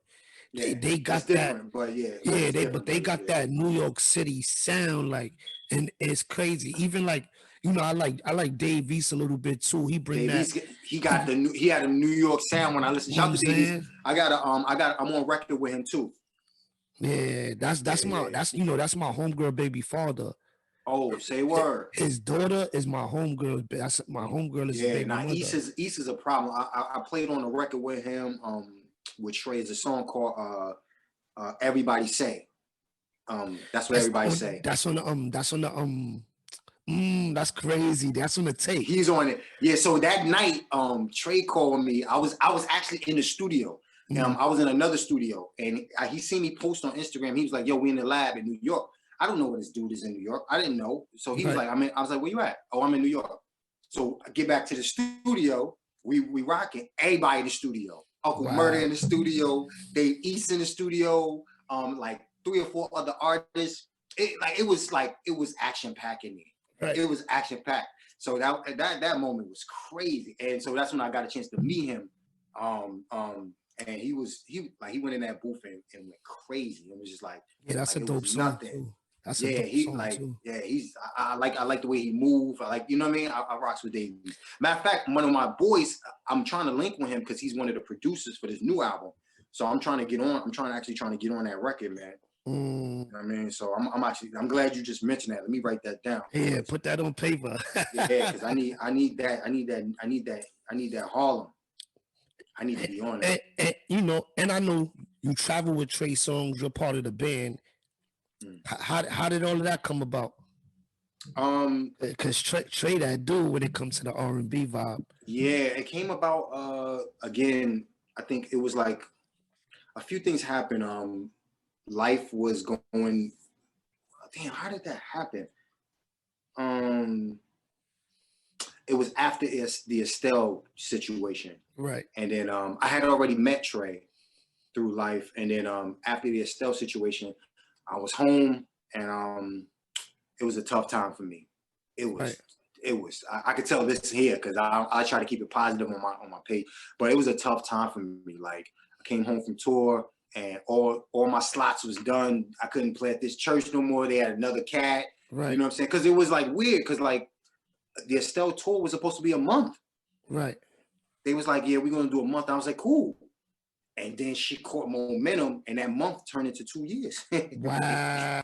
they got that. But they got that New York City sound, like, and it's crazy. Even like, I like Dave East a little bit too. He bring that. He had a New York sound when I listen. Shout out to Dave East. I'm on record with him too. Yeah, that's my homegirl baby father. Oh, say word. His daughter is my homegirl. That's my homegirl is baby mother. East is a problem. I played on a record with him, with Trey. It's a song called Everybody Say. That's what everybody say. That's crazy. That's on the tape. He's on it. Yeah. So that night, Trey called me. I was actually in the studio. I was in another studio, and he seen me post on Instagram. He was like, "Yo, we in the lab in New York." I don't know what this dude is in New York. I didn't know. So he was like, I was like, "Where you at?" "Oh, I'm in New York." So I get back to the studio. We rocking. Everybody in the studio. Uncle Murder in the studio. Dave East in the studio. Like 3 or 4 other artists. It was action packed in me. Right. It was action packed. So that moment was crazy. And so that's when I got a chance to meet him. And he went in that booth and went crazy. It was just like, that's a dope song too. That's a dope song too. I like the way he moved. I like, you know what I mean? I rocks with Dave. Matter of fact, one of my boys, I'm trying to link with him because he's one of the producers for this new album. So I'm trying to get on. I'm trying to get on that record, man. You know what I mean? So I'm glad you just mentioned that. Let me write that down. Yeah, put that on paper. Yeah, because I need that Harlem. I need to be on it. And I know you travel with Trey Songz. You're part of the band. How did all of that come about? Because Trey that dude when it comes to the R&B vibe. Yeah, it came about. Again, I think it was like a few things happened. Life was going. Damn, how did that happen? It was after the Estelle situation. Right. And then I had already met Trey through Life. And then after the Estelle situation, I was home and it was a tough time for me. It was, I could tell this here because I try to keep it positive on my page, but it was a tough time for me. Like I came home from tour and all my slots was done. I couldn't play at this church no more. They had another cat. Right. You know what I'm saying? Because it was like weird because like the Estelle tour was supposed to be a month. Right. they was like, yeah, we're gonna do a month. I was like, cool. And then she caught momentum, and that month turned into 2 years. Wow,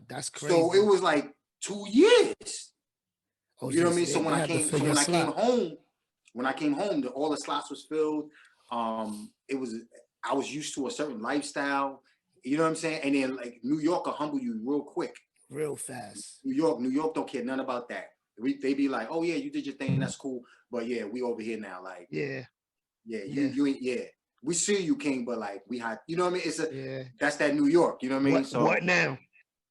that's crazy. So it was like 2 years. Oh, You know what I mean? So they when I had to came, fill your slot. when I came home, all the slots was filled. I was used to a certain lifestyle. You know what I'm saying? And then like New York will humble you real quick. Real fast. New York don't care none about that. They be like, oh yeah, you did your thing, that's cool. But yeah, we over here now. Like, Yeah. You ain't, yeah. We see you, King, but like we had, you know what I mean? That's that New York, you know what I mean? So what now?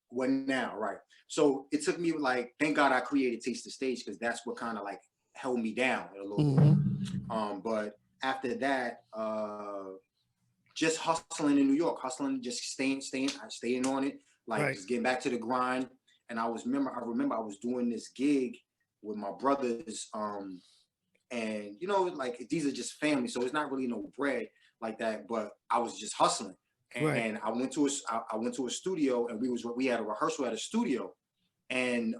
What now, right? So it took me like, thank God I created Taste the Stage, because that's what kind of like held me down a little bit. But after that, just hustling in New York, just staying on it, like just getting back to the grind. And I remember I was doing this gig with my brothers, and you know, like these are just family, so it's not really no bread like that. But I was just hustling, and I went to a studio, and we had a rehearsal at a studio, and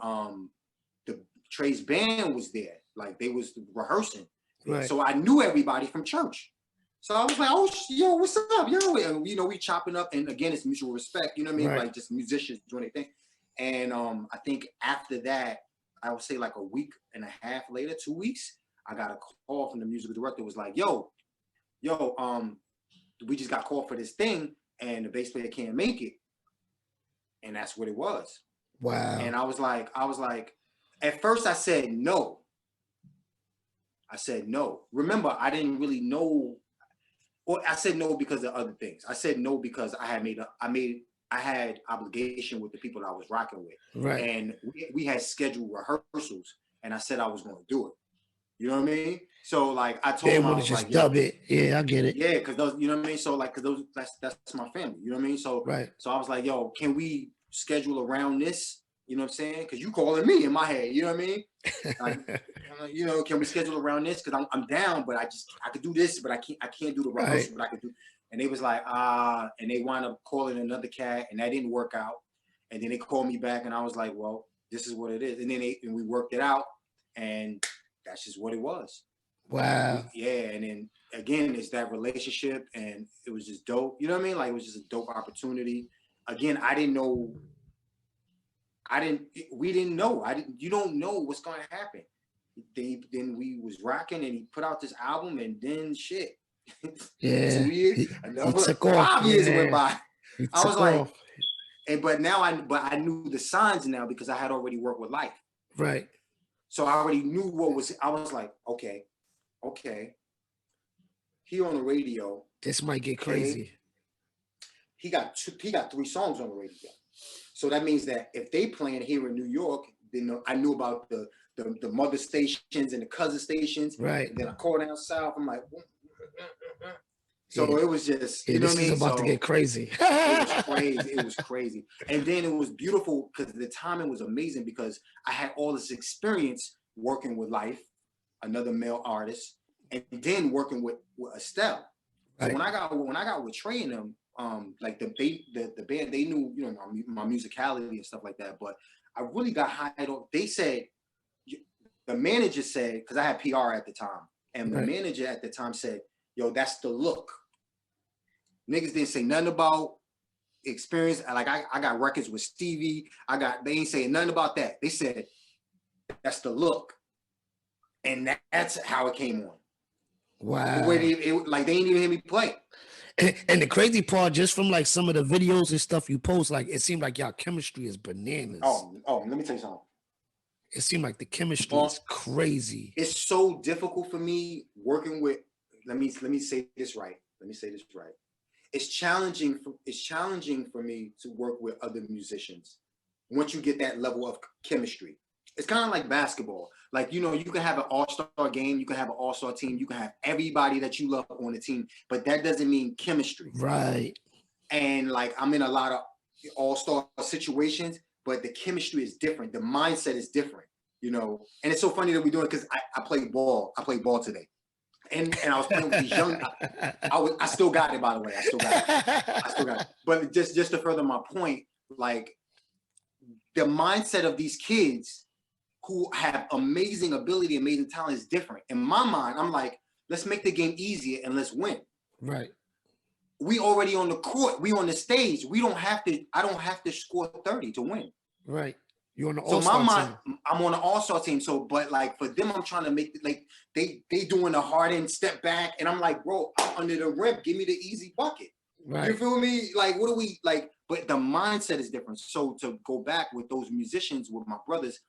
the Trey's band was there, like they was rehearsing, so I knew everybody from church. So I was like, oh, yo, what's up, yo? And you know, we chopping up, and again, it's mutual respect, you know what I mean? Like just musicians doing their thing. And I think after that, I would say like a week and a half later, 2 weeks, I got a call from the musical director. Was like, yo, we just got called for this thing, and the bass player can't make it. And that's what it was. Wow. And I was like, at first I said no. Remember, I didn't really know. Well, I said no because of other things. I said no because I had obligation with the people that I was rocking with. And we had scheduled rehearsals, and I said I was going to do it. You know what I mean? So like I told him, I was like, dub it. Yeah, I get it. Yeah, because those, you know what I mean? So like, because that's my family. You know what I mean? So so I was like, yo, can we schedule around this? You know what I'm saying? Because you calling me in my head. You know what I mean? Like, you know, can we schedule around this? Because I'm down, but I could do this, but I can't do the rehearsal, but I could do. And they was like, and they wound up calling another cat, and that didn't work out. And then they called me back, and I was like, well, this is what it is. And then we worked it out, and that's just what it was. Wow. And then again, it's that relationship, and it was just dope. You know what I mean? Like, it was just a dope opportunity. Again, I didn't know. We didn't know. You don't know what's going to happen. Then we was rocking, and he put out this album, and then shit. Yeah. 2 years, another 5 years went by. I was like, but I knew the signs now because I had already worked with Lyfe. Right. So I already knew I was like, okay. He on the radio. This might get crazy. He got 3 songs on the radio. So that means that if they playing here in New York, then I knew about the mother stations and the cousin stations. Right. And then I called down south. I'm like, so it was just, you know what I mean? This is about to get crazy. It was crazy. And then it was beautiful because the timing was amazing because I had all this experience working with Lyfe, another male artist, and then working with Estelle. So when I got with Trey and them, like the band, they knew, you know, my musicality and stuff like that. But I really got hired on. They said, the manager said, because I had PR at the time, and the manager at the time said, yo, that's the look. Niggas didn't say nothing about experience. Like I got records with Stevie. They ain't saying nothing about that. They said, that's the look. And that's how it came on. Wow. The way they didn't even hear me play. And the crazy part, just from like some of the videos and stuff you post, like it seemed like y'all chemistry is bananas. Oh, let me tell you something. It seemed like the chemistry is crazy. It's so difficult for me working with. Let me say this right. It's challenging for me to work with other musicians once you get that level of chemistry. It's kind of like basketball. Like, you know, you can have an all-star game, you can have an all-star team, you can have everybody that you love on the team, but that doesn't mean chemistry. Right. And like, I'm in a lot of all-star situations, but the chemistry is different. The mindset is different, you know? And it's so funny that we're doing it because I played ball. I played ball today. And I was playing with these young, I still got it, by the way. I still got it. But just to further my point, like the mindset of these kids who have amazing ability, amazing talent is different. In my mind, I'm like, let's make the game easier and let's win. Right. We already on the court. We on the stage. I don't have to score 30 to win. Right. You're on the So all-star team. I'm on the all-star team. So, but like for them, I'm trying to make like they doing the hard end step back, and I'm like, bro, I'm under the rim. Give me the easy bucket. Right. You feel me? Like, what do we like? But the mindset is different. So to go back with those musicians, with my brothers,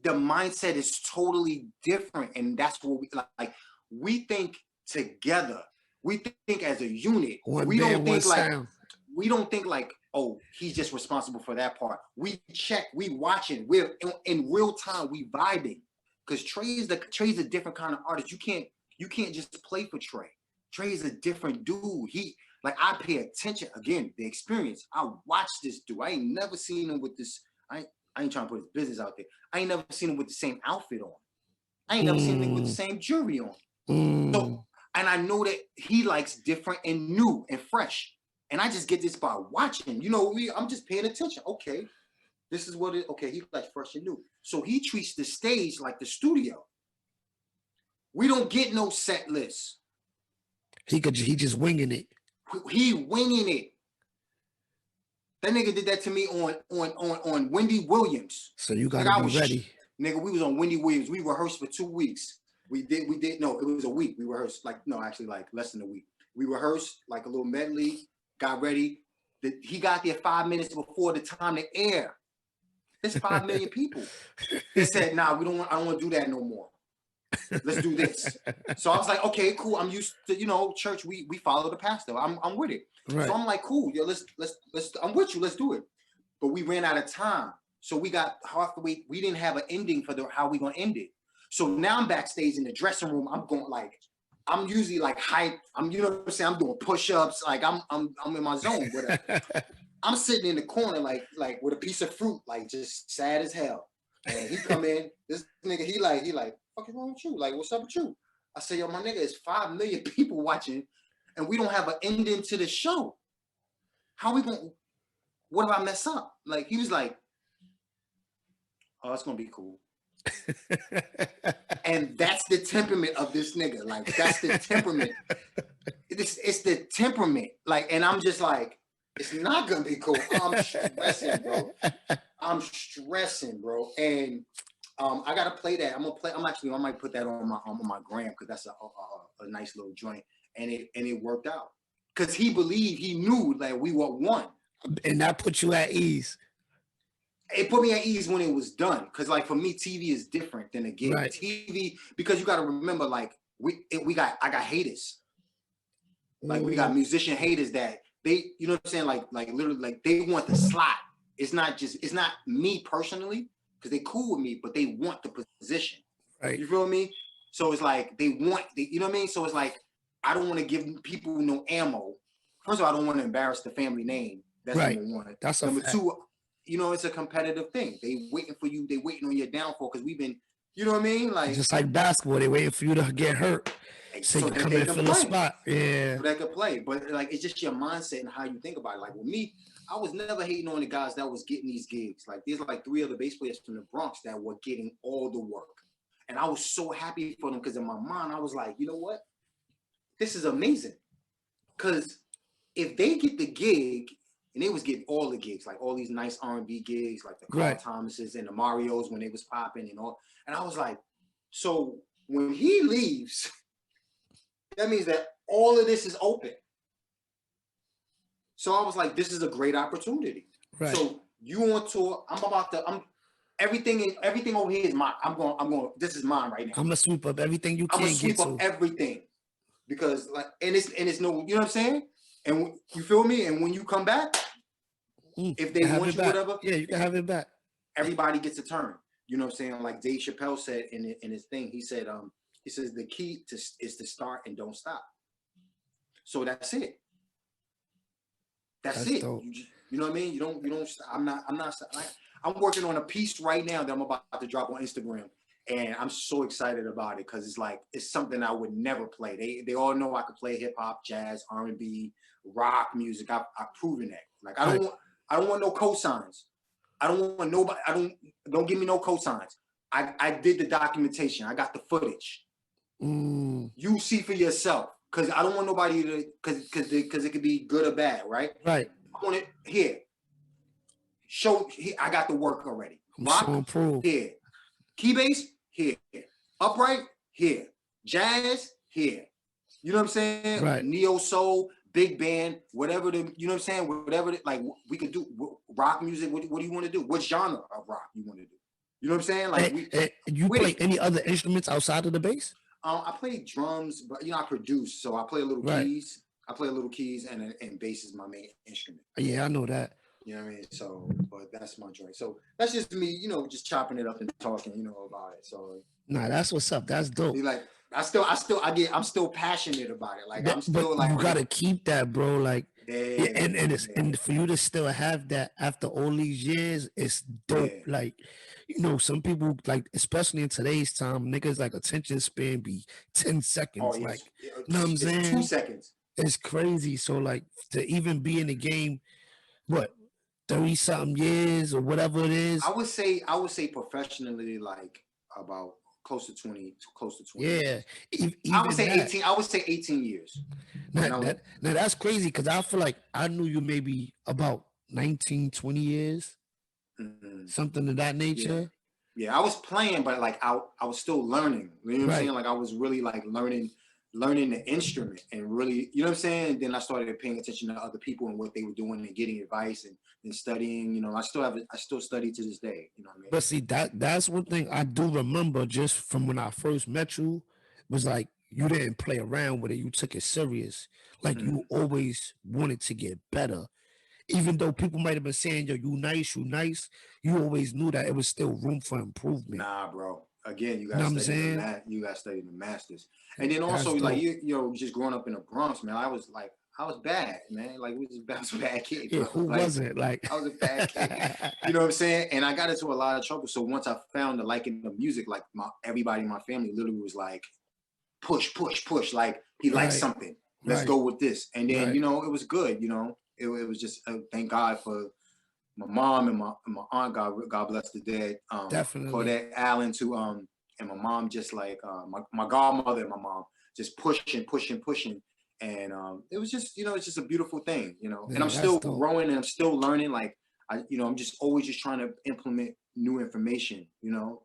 the mindset is totally different, and that's what we like. We think together. We think as a unit. We don't think like, oh, he's just responsible for that part. We check, we watching, we're in real time, we vibing. Because Trey's a different kind of artist. You can't just play for Trey. Trey is a different dude. I pay attention. Again, the experience. I watch this dude. I ain't never seen him with this. I ain't trying to put his business out there. I ain't never seen him with the same outfit on. I ain't never seen him with the same jewelry on. So, and I know that he likes different and new and fresh. And I just get this by watching. I'm just paying attention. Okay, this is what it. Okay, he likes fresh and new. So he treats the stage like the studio. We don't get no set list. He just winging it. He winging it. That nigga did that to me on Wendy Williams. So you gotta be ready. Nigga, we was on Wendy Williams. We rehearsed for 2 weeks. We did. No, it was a week. We rehearsed like less than a week. We rehearsed like a little medley. Got ready. He got there 5 minutes before the time to air. There's 5 million people. They said, "Nah, I don't want to do that no more. Let's do this." So I was like, "Okay, cool. I'm used to church. We follow the pastor. I'm with it." Right. So I'm like, "Cool, yo, let's. I'm with you. Let's do it." But we ran out of time, so we got halfway. We didn't have an ending for how we gonna end it. So now I'm backstage in the dressing room. I'm going like. I'm usually like hype. I'm what I'm saying. I'm doing push-ups. Like I'm in my zone. I'm sitting in the corner like with a piece of fruit, like just sad as hell. And he come in. This nigga, he like, "Fucking wrong with you? Like, what's up with you?" I say, "Yo, my nigga, it's 5 million people watching, and we don't have an ending to the show. How we gonna? What if I mess up?" Like he was like, "Oh, it's gonna be cool." And that's the temperament of this nigga. Like that's the temperament. It's the temperament. Like, and I'm just like, it's not gonna be cool. I'm stressing, bro. And I gotta play that. I might put that on my gram because that's a nice little joint. And it worked out. Because he knew that we were one. And that put you at ease. It put me at ease when it was done, because like for me, TV is different than a gig. Right. TV, because you got to remember, like I got haters, like we got musician haters that they, you know what I'm saying, like literally, like they want the slot. It's not me personally, because they cool with me, but they want the position. Right. You feel me? So it's like they want, you know what I mean? So it's like I don't want to give people no ammo. First of all, I don't want to embarrass the family name. That's right. Number one. That's number two. It's a competitive thing. They waiting for you. They waiting on your downfall because we've been, you know what I mean? Like just like basketball, they waiting for you to get hurt so you come in and fill a spot. Yeah, so they could play. But like it's just your mindset and how you think about it. Like with me, I was never hating on the guys that was getting these gigs. Like there's like 3 other bass players from the Bronx that were getting all the work, and I was so happy for them because in my mind I was like, you know what? This is amazing. Because if they get the gig. And they was getting all the gigs, like all these nice R&B gigs, like the Carl Thomases and the Marios when they was popping and all. And I was like, so when he leaves, that means that all of this is open. So I was like, this is a great opportunity. Right. So you on tour? Everything over here is mine. I'm going. This is mine right now. I'm gonna sweep up everything you can. I'm gonna sweep up everything because like, and it's no, you know what I'm saying. And you feel me? And when you come back, if they want you, whatever, yeah, you can have it back. Everybody gets a turn. You know what I'm saying? Like Dave Chappelle said in his thing, he says the key is to start and don't stop. So that's it. That's it. You know what I mean? You don't. I'm working on a piece right now that I'm about to drop on Instagram. And I'm so excited about it because it's something I would never play. They all know I could play hip hop, jazz, R&B, rock music. I've proven that. Like I don't want no cosigns. I don't want nobody. Don't give me no cosigns. I did the documentation. I got the footage. You see for yourself, because I don't want nobody to, because it could be good or bad, right? Right. I want it here. I got the work already. I'm Rock showing proof. here. Key bass here. Upright here. Jazz here. You know what I'm saying? Right. Neo soul, big band, whatever you know what I'm saying? Whatever like we could do. Rock music. What do you want to do? What genre of rock you want to do? You know what I'm saying? Like you play any other instruments outside of the bass? I play drums, but I produce, so I play a little keys. I play a little keys, and bass is my main instrument. Yeah, I know that. You know what I mean? So, but that's my joint. So that's just me, just chopping it up and talking, about it. So, nah, that's what's up. That's dope. Like, I'm still passionate about it. Like, I'm still like, you gotta keep that, bro. Like, and for you to still have that after all these years, it's dope. Yeah. Like, some people, like, especially in today's time, niggas like attention span be 10 seconds. Oh, yes. Like, you know what I'm saying? 2 seconds. It's crazy. So, like, to even be in the game, what, 30-something years or whatever it is? I would say professionally, like, about close to 20. Yeah. Even I would say that. 18. I would say 18 years. Now that's crazy, because I feel like I knew you maybe about 19, 20 years. Mm-hmm. Something of that nature. Yeah, I was playing, but like I was still learning. You know what I'm saying? Like I was really like learning the instrument and really, you know what I'm saying? And then I started paying attention to other people and what they were doing and getting advice and studying. I still study to this day. You know what I mean? But see, that's one thing I do remember just from when I first met you, was like you didn't play around with it. You took it serious. Like you always wanted to get better. Even though people might have been saying, yo, you nice, you always knew that it was still room for improvement. Nah, bro. Again, you got to study the masters. And then also, like, just growing up in the Bronx, man, I was bad, man. Like, I was a bad kid. Yeah, who wasn't? Like, I was a bad kid. You know what I'm saying? And I got into a lot of trouble. So once I found the liking of music, like, everybody in my family literally was like, push. Like, he likes something. Let's go with this. And then, it was good, It was just, thank God for my mom and my aunt, God bless the dead. Definitely. For that Allen to and my mom just like my godmother and my mom just pushing, and it was just it's just a beautiful thing, Yeah, and I'm still growing and I'm still learning. Like I'm just always just trying to implement new information,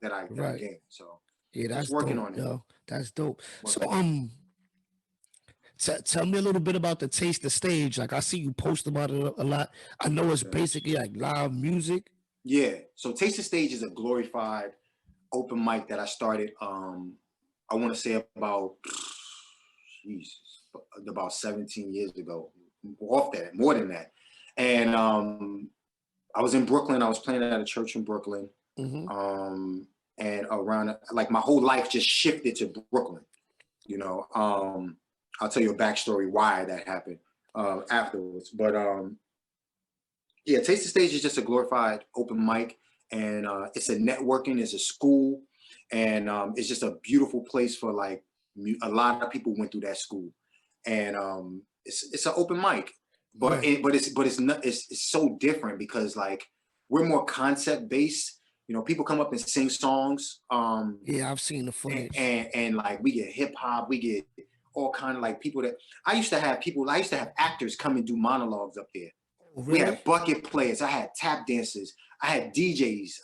that I gain. So yeah, that's just working dope, on it. Yo, that's dope. So tell me a little bit about the Taste the Stage. Like I see you post about it a lot. I know it's basically like live music. Yeah. So Taste the Stage is a glorified open mic that I started. I want to say about 17 years ago. More than that. And I was in Brooklyn. I was playing at a church in Brooklyn. Mm-hmm. And around like my whole life just shifted to Brooklyn. I'll tell you a backstory why that happened afterwards. But Taste the Stage is just a glorified open mic, and it's a networking, it's a school, and it's just a beautiful place for like a lot of people went through that school, and it's an open mic, but it's so different because like we're more concept based. People come up and sing songs. Yeah, I've seen the footage, and like we get hip hop, we get all kind of like people that I used to have actors come and do monologues up there. Oh, really? We had bucket players. I had tap dancers. I had DJs.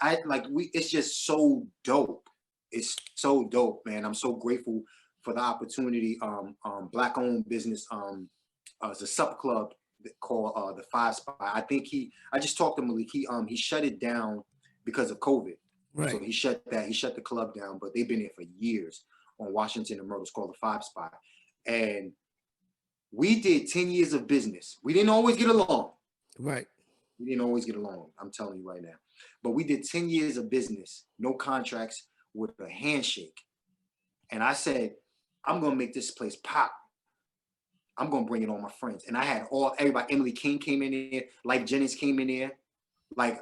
It's just so dope. It's so dope, man. I'm so grateful for the opportunity. Black owned business. It's a sub club called the Five Spot. I just talked to Malik. He shut it down because of COVID. Right. So he shut the club down, but they've been there for years on Washington and Myrtle. It's called the Five Spot. And we did 10 years of business. We didn't always get along. Right. We didn't always get along. I'm telling you right now. But we did 10 years of business, no contracts, with a handshake. And I said, I'm going to make this place pop. I'm going to bring in all my friends. And I had everybody. Emily King came in there. Lyfe Jennings came in there. Like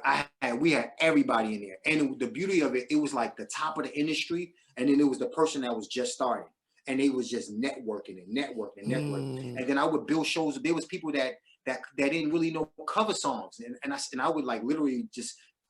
we had everybody in there. And the beauty of it, it was like the top of the industry. And then it was the person that was just starting. And they was just networking. And then I would build shows. There was people that didn't really know cover songs. And I would like literally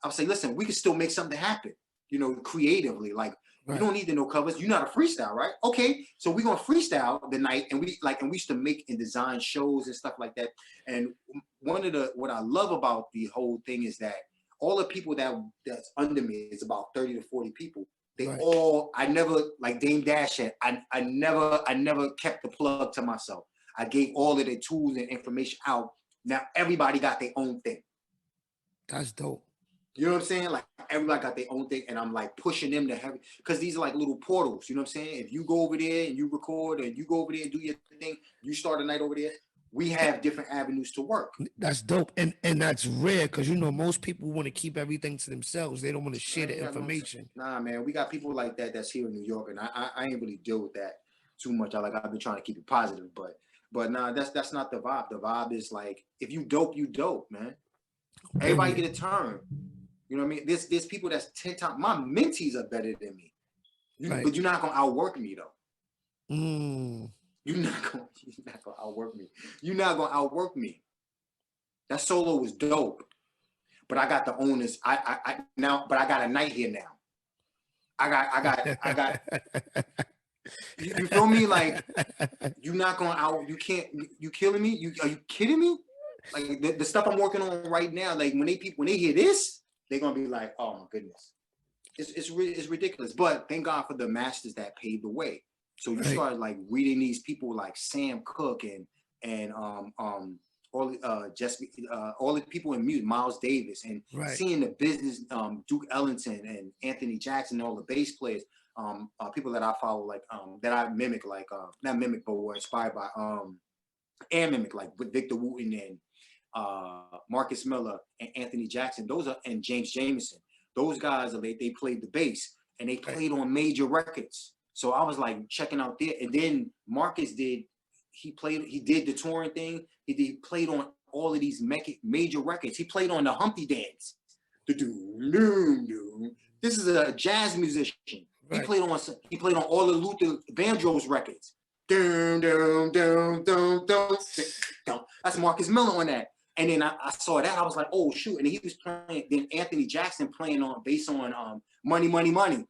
I would say, listen, we can still make something happen. you know, creatively. Like, Right. you don't need to know covers. You're not a freestyle, right? Okay, so we're gonna freestyle the night, and we used to make and design shows and stuff like that. And what I love about the whole thing is that all the people that's under me is about 30 to 40 people. They Right. all, I never, like Dame Dash said, I never kept the plug to myself. I gave all of the tools and information out. Now everybody got their own thing. That's dope. You know what I'm saying? Like everybody got their own thing, and I'm like pushing them to have, because these are like little portals. You know what I'm saying? If you go over there and you record, and you go over there and do your thing, you start a night over there. We have different avenues to work. That's dope, and that's rare because you know most people want to keep everything to themselves. They don't want to share the information. Nah, man, we got people like that that's here in New York, and I ain't really deal with that too much. I've been trying to keep it positive, but nah, that's not the vibe. The vibe is like, if you dope, you dope, man. Everybody get a turn. You know what I mean? There's people that's 10 times. My mentees are better than me. Right. But you're not gonna outwork me though. Mm. You're not gonna outwork me. You're not gonna outwork me. That solo was dope. But I got the owners. I got a night here now. I got you feel me? Like, you're not gonna you killing me? Are you kidding me? Like the stuff I'm working on right now, like when they hear this, they're gonna be like, oh my goodness. It's ridiculous. But thank God for the masters that paved the way. So you start like reading these people like Sam Cooke and all the people in music, Miles Davis, and seeing the business, Duke Ellington and Anthony Jackson, and all the bass players, people that I follow, like that I mimic, like not mimic, but were inspired by, and mimic, like with Victor Wooten and Marcus Miller and Anthony Jackson. And James Jamerson. Those guys, they played the bass and they played on major records. So I was like checking out there, and then Marcus did the touring thing. He played on all of these major records. He played on the Humpty Dance. This is a jazz musician. Right. He played on all the Luther Vandross records. That's Marcus Miller on that. And then I saw that, I was like, oh shoot. And he was playing, then Anthony Jackson playing on bass on Money, Money, Money.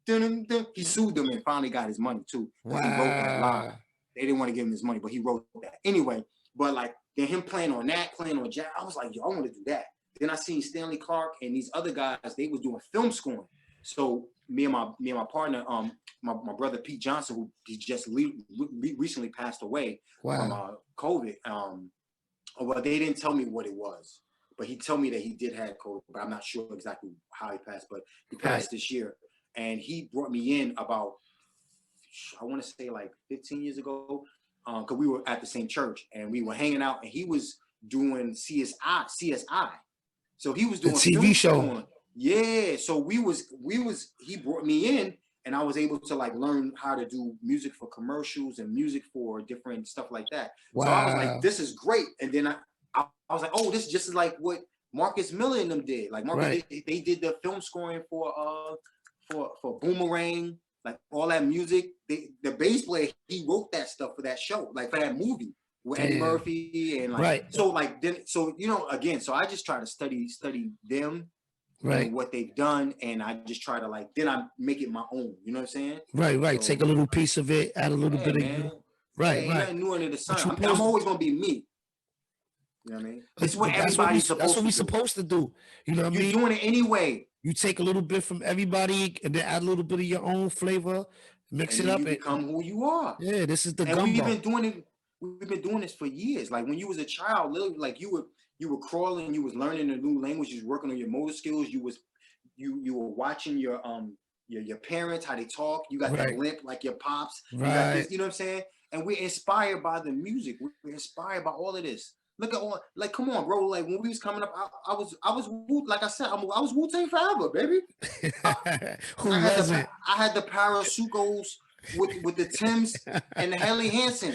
He sued them and finally got his money too. Wow. He wrote that line. They didn't want to give him his money, but he wrote that. Anyway, but like then him playing on jazz, I was like, yo, I want to do that. Then I seen Stanley Clarke and these other guys, they was doing film scoring. So me and my partner, my brother Pete Johnson, who he just recently passed away from COVID. Well, they didn't tell me what it was, but he told me that he did have COVID, but I'm not sure exactly how he passed. But he passed this year, and he brought me in about, I want to say like 15 years ago, because we were at the same church and we were hanging out, and he was doing CSI. So he was doing the TV show. Yeah, so he brought me in, and I was able to like learn how to do music for commercials and music for different stuff like that. Wow. So I was like, this is great. And then I was like, oh, this is just like what Marcus Miller and them did. Like Marcus, they did the film scoring for Boomerang, like all that music. The bass player, he wrote that stuff for that show, like for that movie with Eddie Murphy and like so like then so you know again. So I just try to study them. And what they've done, and I just try to like, then I make it my own. You know what I'm saying? Right. So, take a little piece of it, add a little bit of you. Right. Ain't nothing new under the sun. I'm always gonna be me. You know what I mean? It's what everybody's supposed to do. That's what we're supposed to do. You know what I mean? You're doing it anyway. You take a little bit from everybody, and then add a little bit of your own flavor, mix it up, and become who you are. Yeah, this is the gumbo. And we've been doing this for years. Like when you was a child, literally, like you were crawling, you was learning a new language, you was working on your motor skills, you were watching your parents, how they talk, you got that limp like your pops, you got this, you know what I'm saying? And we're inspired by the music, we're inspired by all of this. Look at all, like, come on, bro. Like when we was coming up, I was like I said, I was Wu-Tang forever, baby. I had the Parasucos with the Timbs and the Helly Hansen,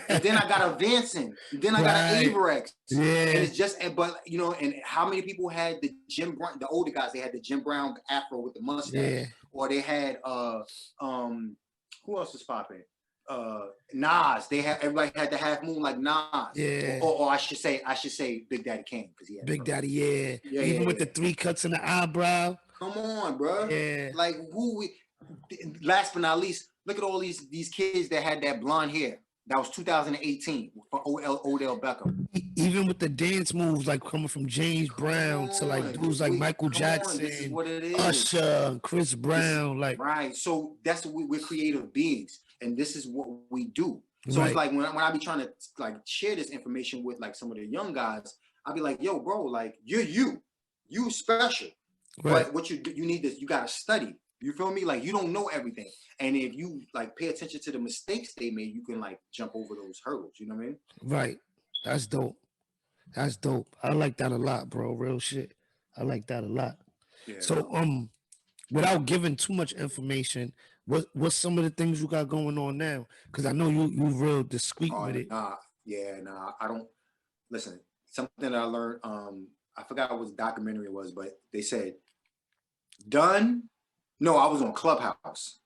and then I got a Vanson, then I got an Averex. Yeah, and it's just, but you know, and how many people had the Jim Brown? The older guys, they had the Jim Brown afro with the mustache, or they had who else was popping? Nas. Everybody had the half moon like Nas. Yeah. Or I should say Big Daddy Kane, because he had Big Daddy, yeah. Even with the 3 cuts in the eyebrow. Come on, bro. Yeah. Like last but not least, look at all these kids that had that blonde hair. That was 2018 for Odell Beckham. Even with the dance moves, like coming from James Brown to like dudes like Michael Jackson, this is what it is. Usher, Chris Brown, right. So that's what we're creative beings, and this is what we do. So it's like when I be trying to like share this information with like some of the young guys, I'll be like, yo, bro, like you special. Right. But what you need is you gotta study. You feel me? Like you don't know everything. And if you like pay attention to the mistakes they made, you can like jump over those hurdles. You know what I mean? Right. That's dope. That's dope. I like that a lot, bro. Real shit. I like that a lot. Yeah. So without giving too much information, what's some of the things you got going on now? Because I know you real discreet with it. I don't listen. Something that I learned, I forgot what documentary it was, but they said I was on Clubhouse,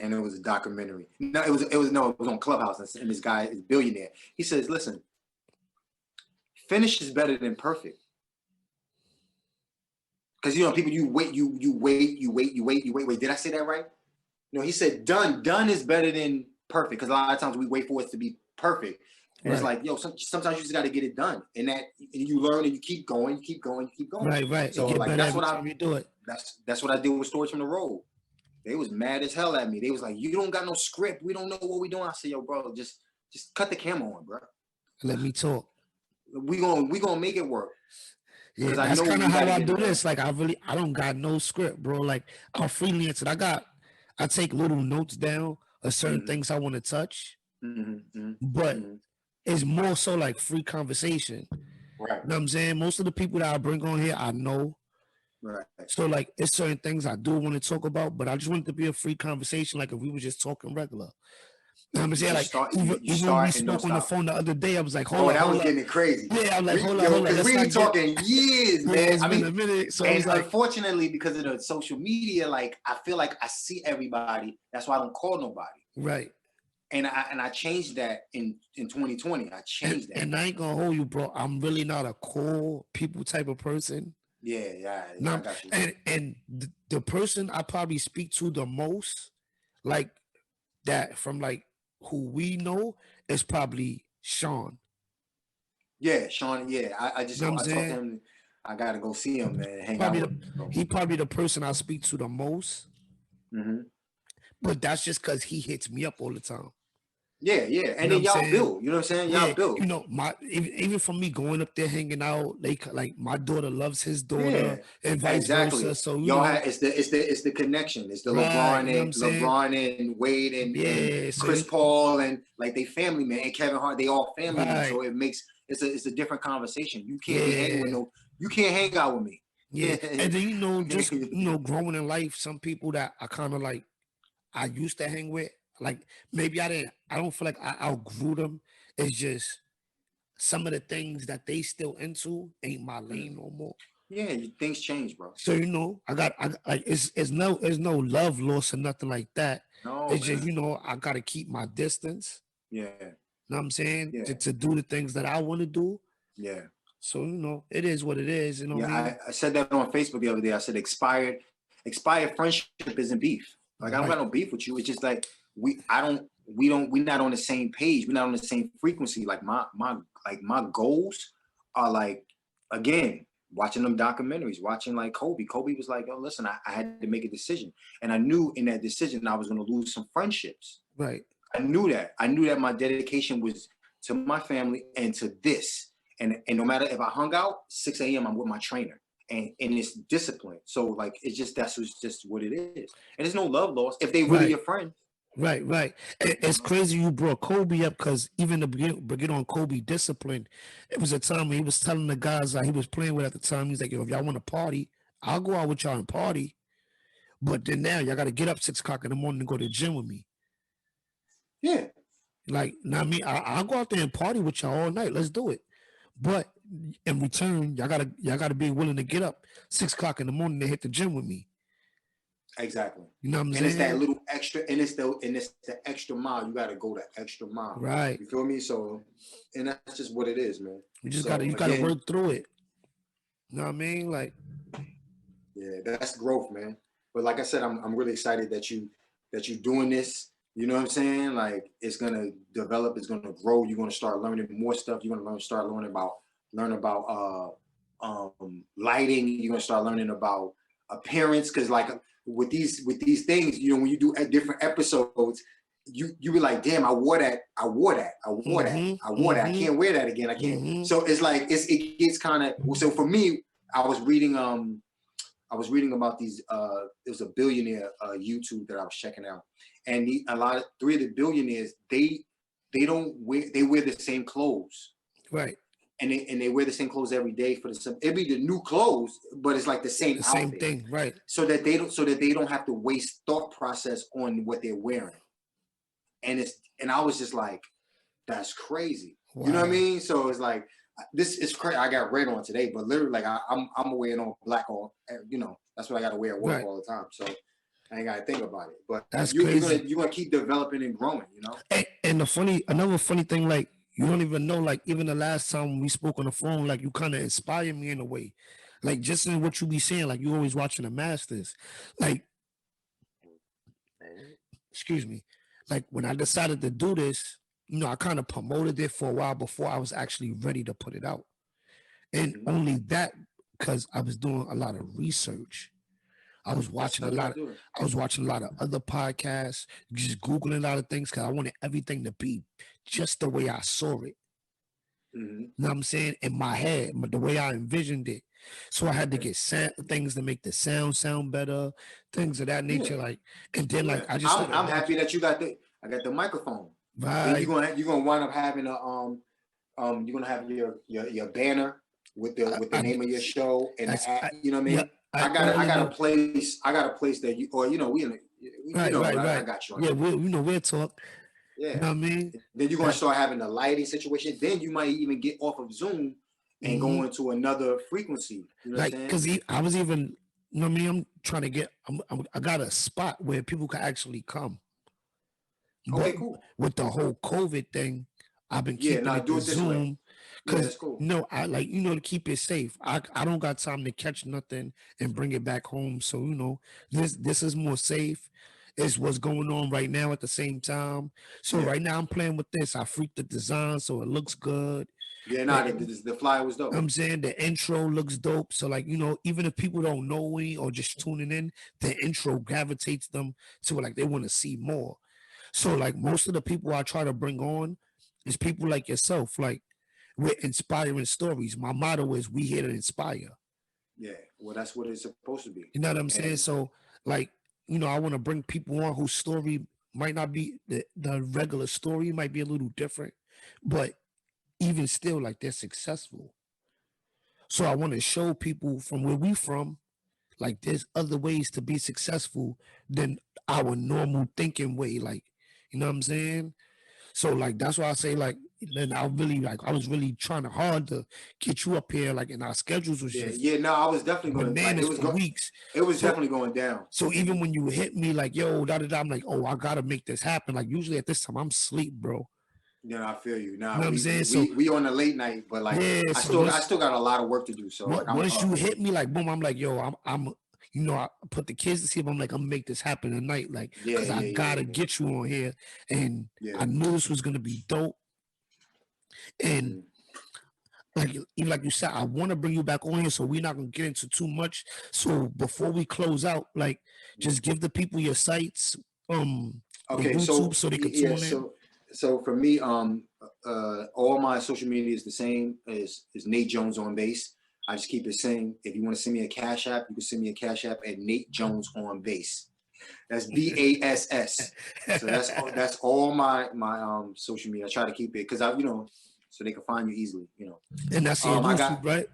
and it was a documentary. No, it was on Clubhouse, and this guy is billionaire. He says, listen, finish is better than perfect. Because people, you wait. Did I say that right? No, he said done is better than perfect. Because a lot of times we wait for it to be perfect. And it's like, yo, sometimes you just got to get it done. And you learn and you keep going. Right. So like that's what you do it. That's what I did with Stories from the Road. They was mad as hell at me. They was like, you don't got no script. We don't know what we doing. I said, yo, bro, just cut the camera on, bro. Let me talk. We gonna make it work. Yeah, that's kind of how I do this. Like I don't got no script, bro. Like I'm freelancing. I take little notes down of certain things I want to touch, but it's more so like free conversation. Right. You know what I'm saying? Most of the people that I bring on here, I know. Right. So like it's certain things I do want to talk about, but I just want it to be a free conversation, like if we were just talking regular. You know what I'm saying? Like even when we spoke on the phone the other day, I was like, hold on. That was getting crazy. Yeah, I'm like, hold on. Because we were talking years, man. It's been a minute. So and unfortunately, because of the social media, like I feel like I see everybody. That's why I don't call nobody. Right. And I changed that in 2020. I changed that. And I ain't gonna hold you, bro. I'm really not a call people type of person. Yeah. No, I got you. And the person I probably speak to the most, like that from like who we know, is probably Sean. Yeah, Sean. Yeah, I just I talked to him. I gotta go see him, man. Hang out with him. He probably the person I speak to the most. But that's just because he hits me up all the time. Yeah. And then y'all build. You know what I'm saying? Y'all build. You know, even from me going up there hanging out, like my daughter loves his daughter and vice versa. So it's the connection. It's the LeBron and Wade and Chris Paul and like they family, man, and Kevin Hart. They all family, man, so it's a different conversation. You can't hang out with me. Yeah, and then just growing in life, some people that I kind of like I used to hang with. Like maybe I don't feel like I outgrew them. It's just some of the things that they still into ain't my lane no more. Yeah, things change, bro. So I got like it's no love loss or nothing like that. No, it's just I gotta keep my distance. Yeah. You know what I'm saying? Yeah. To do the things that I want to do. Yeah. So it is what it is. You know what I mean? I said that on Facebook the other day. I said expired friendship isn't beef. Like I don't got no beef with you. It's just like we're not on the same page. We're not on the same frequency. Like my goals are like, again, watching them documentaries, watching like Kobe. Kobe was like, oh, listen, I had to make a decision. And I knew in that decision I was going to lose some friendships. Right. I knew that my dedication was to my family and to this. And no matter if I hung out 6 a.m., I'm with my trainer. And it's discipline. So like that's just what it is. And there's no love lost if they really your friend. Right. It's crazy you brought Kobe up because even to get on Kobe discipline, it was a time when he was telling the guys that he was playing with at the time, he's like, yo, if y'all want to party, I'll go out with y'all and party. But then now y'all got to get up 6 o'clock in the morning to go to the gym with me. Yeah. Like, I'll go out there and party with y'all all night. Let's do it. But in return, y'all gotta be willing to get up 6 o'clock in the morning to hit the gym with me. Exactly. You know what I'm and saying? It's that little extra, and it's the extra mile. You got to go the extra mile. Right. You feel me? So, and that's just what it is, man. You just so, gotta work through it. You know what I mean? Like, yeah, that's growth, man. But like I said, I'm really excited that you're doing this. You know what I'm saying? Like, it's gonna develop, it's gonna grow. You're gonna start learning more stuff. You're gonna start learning about lighting. You're gonna start learning about appearance, because like with these things, you know, when you do different episodes, you be like, damn, I wore that. I can't wear that again. I can't. So it's like it gets kind of. So for me, I was reading about these. It was a billionaire YouTube that I was checking out, and three of the billionaires, they wear the same clothes, right? And they wear the same clothes every day for it'd be the new clothes, but it's like the same outfit, thing, right? So that they don't have to waste thought process on what they're wearing, and I was just like, that's crazy. Wow. You know what I mean? So it's like, this is crazy. I got red on today, but literally, like I'm wearing all black all. You know, that's what I got to wear at work all the time. So I ain't got to think about it. But that's crazy. You're gonna keep developing and growing. You know. And another funny thing, like, you don't even know, like, even the last time we spoke on the phone, like, you kind of inspired me in a way, like, just in what you be saying, like, you always watching the Masters, like, excuse me, like, when I decided to do this, you know, I kind of promoted it for a while before I was actually ready to put it out. And only that because I was doing a lot of research. I was watching a lot of other podcasts, just Googling a lot of things because I wanted everything to be just the way I saw it. You know what I'm saying? In my head, the way I envisioned it. So I had to get things to make the sound better, things of that nature. Like, and then like I just I'm happy that I got the microphone. Right. Then you're gonna wind up having you're gonna have your banner with the name of your show and you know what I mean? Yeah, I got a place that you, or you know, I got you. Yeah, we'll talk. Yeah. You know what I mean? Then you're gonna start having a lighting situation. Then you might even get off of Zoom and go into another frequency. You know, like, because I was even, you know what I mean? I'm trying to get. I got a spot where people can actually come. Okay, cool. With the whole COVID thing, I've been keeping it to Zoom. Because I like, you know, to keep it safe. I don't got time to catch nothing and bring it back home. So, you know, this is more safe. It's what's going on right now at the same time. So right now I'm playing with this. I freaked the design so it looks good. Yeah, the flyer was dope. I'm saying the intro looks dope. So, like, you know, even if people don't know me or just tuning in, the intro gravitates them to, like, they want to see more. So, like, most of the people I try to bring on is people like yourself. Like, we're inspiring stories. My motto is we here to inspire. Yeah, well, that's what it's supposed to be. You know what I'm saying? So, like, you know, I want to bring people on whose story might not be the regular story, might be a little different, but even still, like, they're successful. So I want to show people from where we from, like, there's other ways to be successful than our normal thinking way. Like, you know what I'm saying? So, like, that's why I say, like, then I was really trying hard to get you up here, like, and our schedules was just I was definitely going bananas for weeks. It was definitely going down. So even when you hit me like, yo, I'm like, oh, I gotta make this happen. Like, usually at this time I'm asleep, bro. Yeah, I feel you. Now, you know what I'm saying? We on a late night, but like, I still got a lot of work to do. So like, once you hit me, like, boom, I'm like, yo, I'm you know, I put the kids to sleep. I'm like, I'm gonna make this happen tonight, like, because I gotta get you on here, and I knew this was gonna be dope. And like you said, I want to bring you back on here, so we're not gonna get into too much. So before we close out, like, just give the people your sites, okay, YouTube, so they can tune in. So for me, all my social media is the same. Is Nate Jones on bass. I just keep it same. If you want to send me a Cash App, you can send me a Cash App at Nate Jones on bass. That's BASS. So that's all my social media. I try to keep it because so they can find you easily. You know. And that's on YouTube, right?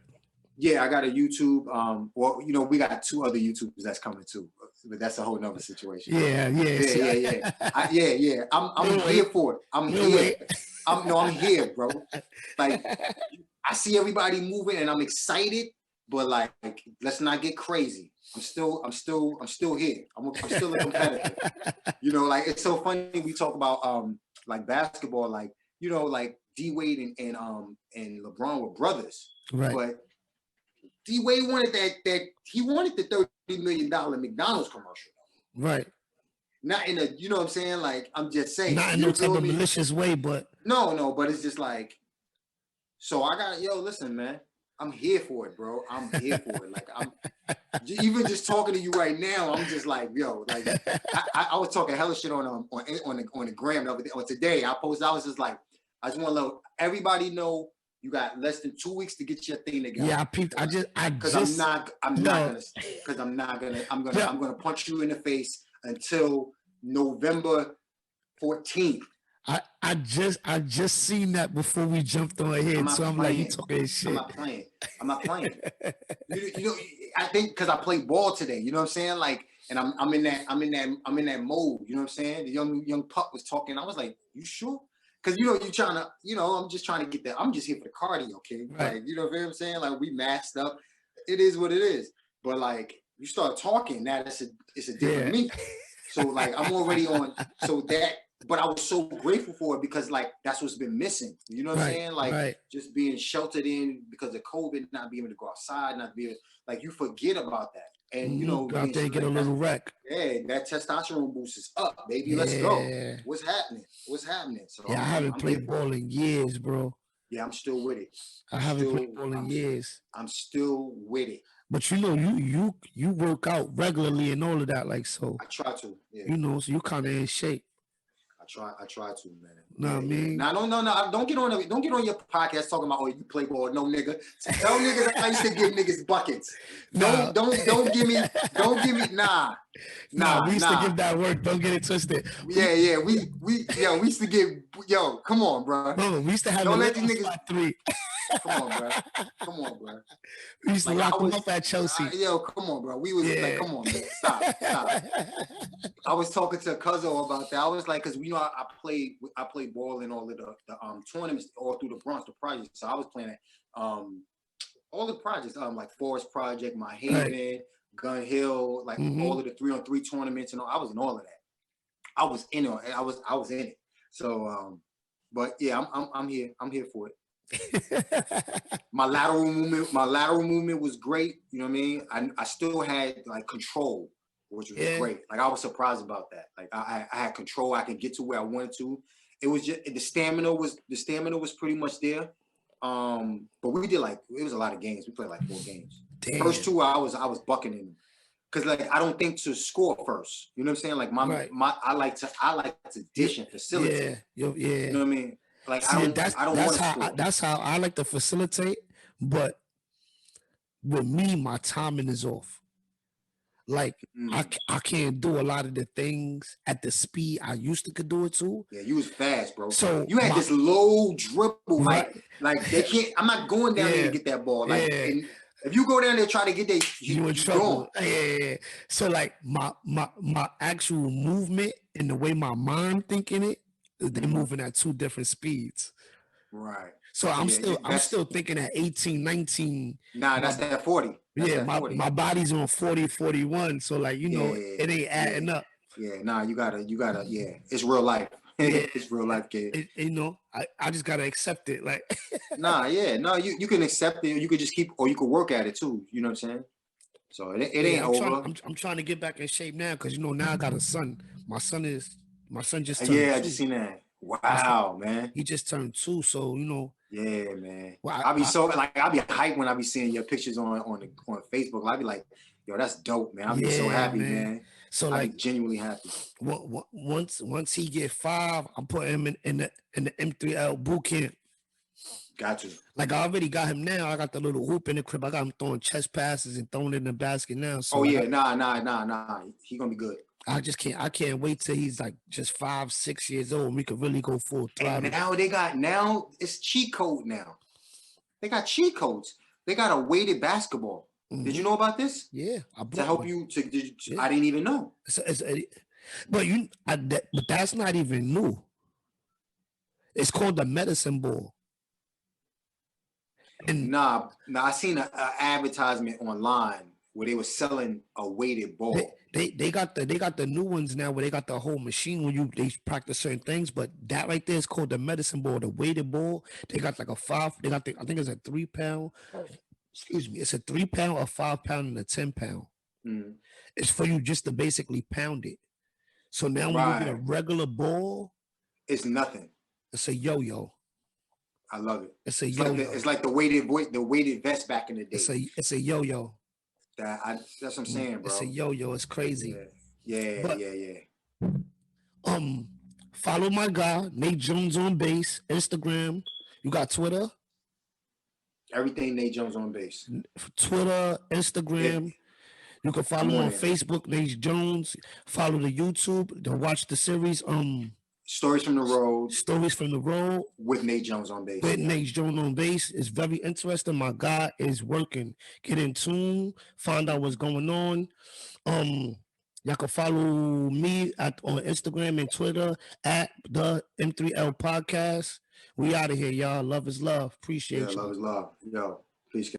Yeah, I got a YouTube. Well, you know, we got 2 other YouTubers that's coming too, but that's a whole nother situation. Yeah. I'm here for it. I'm here. I'm here, bro. Like, I see everybody moving, and I'm excited but like, let's not get crazy. I'm still here. I'm still a competitor. You know, like it's so funny we talk about like basketball, like, you know, like D Wade and LeBron were brothers, Right. but D Wade wanted that he wanted the $30 million McDonald's commercial. Right. Not in a, you know what I'm saying? Like, I'm just saying. Not in no type of malicious way, but no, but it's just like, so I got, listen, man, I'm here for it, bro. I'm here for it. Like, I'm even just talking to you right now. I'm just like, like I was talking hella shit on the gram the other day, or today. I posted. I was just like, I just want to let everybody know you got less than 2 weeks to get your thing together. Yeah, I'm gonna punch you in the face until November 14th. I just seen that before we jumped on here, so I'm like, you talking shit. I'm not playing. you know, I think because I played ball today, you know what I'm saying? Like, and I'm in that mode, you know what I'm saying? The young pup was talking. I was like, you sure? Because you trying to, I'm just trying to get that. I'm just here for the cardio, okay? Right. Like, you know what I'm saying? Like, we masked up. It is what it is. But like, you start talking, now it's a different me. So like, I'm already on. So that. But I was so grateful for it because like that's what's been missing. You know what I'm saying? Like just being sheltered in because of COVID, not being able to go outside, not being like you forget about that. And go out there and get a little wreck. Yeah, that testosterone boost is up, baby. Let's go. What's happening? So I haven't played ball in years, bro. Yeah, I'm still with it. I haven't played ball in years. I'm still with it. But you work out regularly and all of that, like so. I try to. Yeah. So you kind of in shape. I try to, man. No, I mean, no. Don't get on your podcast talking about you play ball. No, nigga. Tell niggas I used to give niggas buckets. Don't give me. Nah. We used to give that work. Don't get it twisted. Yeah. We used to give. Come on, bro. We used to have. Don't let these niggas 3. Come on, bro. We used to lock them up at Chelsea. Come on, bro. We was like, come on, man. Stop. I was talking to Cuzzo about that. I was like, because I played ball in all of the tournaments all through the Bronx, the projects. So I was playing all the projects, like Forest Project, My Haven, Gun Hill, like all of the 3-on-3 tournaments, and all. I was in all of that. I was in it. I was in it. So, but yeah, I'm here. I'm here for it. My lateral movement was great. You know what I mean? I still had like control, which was great. Like I was surprised about that. Like I had control. I could get to where I wanted to. It was just the stamina was pretty much there. But we did it was a lot of games. We played like 4 games. Damn. First 2 I was bucking in. Cause like I don't think to score first. You know what I'm saying? Like I like to dish and facilitate. Yeah. You know what I mean? Like see, I don't want to score. That's how I like to facilitate, but with me, my timing is off. Like I can't do a lot of the things at the speed I used to could do it too. Yeah, you was fast, bro. So you had this low dribble, like they can't. I'm not going down there to get that ball. Like and if you go down there try to get that, you in trouble. Yeah. So like my actual movement and the way my mind thinking it, they're moving at 2 different speeds. Right. So I'm still thinking at 18, 19. Nah, that's that 40. My body's on 40, 41. So like, it ain't adding up. Yeah, nah, you gotta, it's real life. It's real life, kid. I just gotta accept it. Like you can accept it, you could just keep, or you could work at it too. You know what I'm saying? So it ain't over. I'm trying to get back in shape now because now I got a son. My son just turned 2. I just seen that. Wow, man. He just turned 2, so Yeah, man. Well, I be hyped when I be seeing your pictures on Facebook. I be like, yo, that's dope, man. I be so happy, man. So I be genuinely happy. Once he get 5, I'm putting him in the M3L boot camp. Got you. Like I already got him now. I got the little hoop in the crib. I got him throwing chest passes and throwing it in the basket now. So nah. He gonna be good. I can't wait till he's like just 5, 6 years old and we could really go full throttle. And now it's cheat code now. They got cheat codes. They got a weighted basketball. Did you know about this? Yeah, to help you. I didn't even know. But that's not even new. It's called the medicine ball. And Nah, I seen an advertisement online where they were selling a weighted ball. they got the new ones now where they got the whole machine when they practice certain things, but that right there is called the medicine ball, the weighted ball. They got like I think it's a 3 pound. Excuse me, it's a 3 pound, a 5 pound, and a 10 pound. Mm. It's for you just to basically pound it. So now when you get a regular ball, it's nothing. It's a yo-yo. I love it. It's a yo-yo. It's like the weighted vest back in the day. It's a yo-yo. That's what I'm saying, bro. It's a yo-yo. It's crazy. Yeah. Follow my guy, Nate Jones on bass, Instagram. You got Twitter? Everything Nate Jones on bass. Twitter, Instagram. Yeah. You can follow on Facebook, Nate Jones. Follow the YouTube to watch the series. Stories from the Road. Stories from the Road. With Nate Jones on bass. With Nate Jones on bass. It's very interesting. My guy is working. Get in tune. Find out what's going on. Y'all can follow me on Instagram and Twitter at the M3L podcast. We out of here, y'all. Love is love. Appreciate you. Love is love. Yo, peace.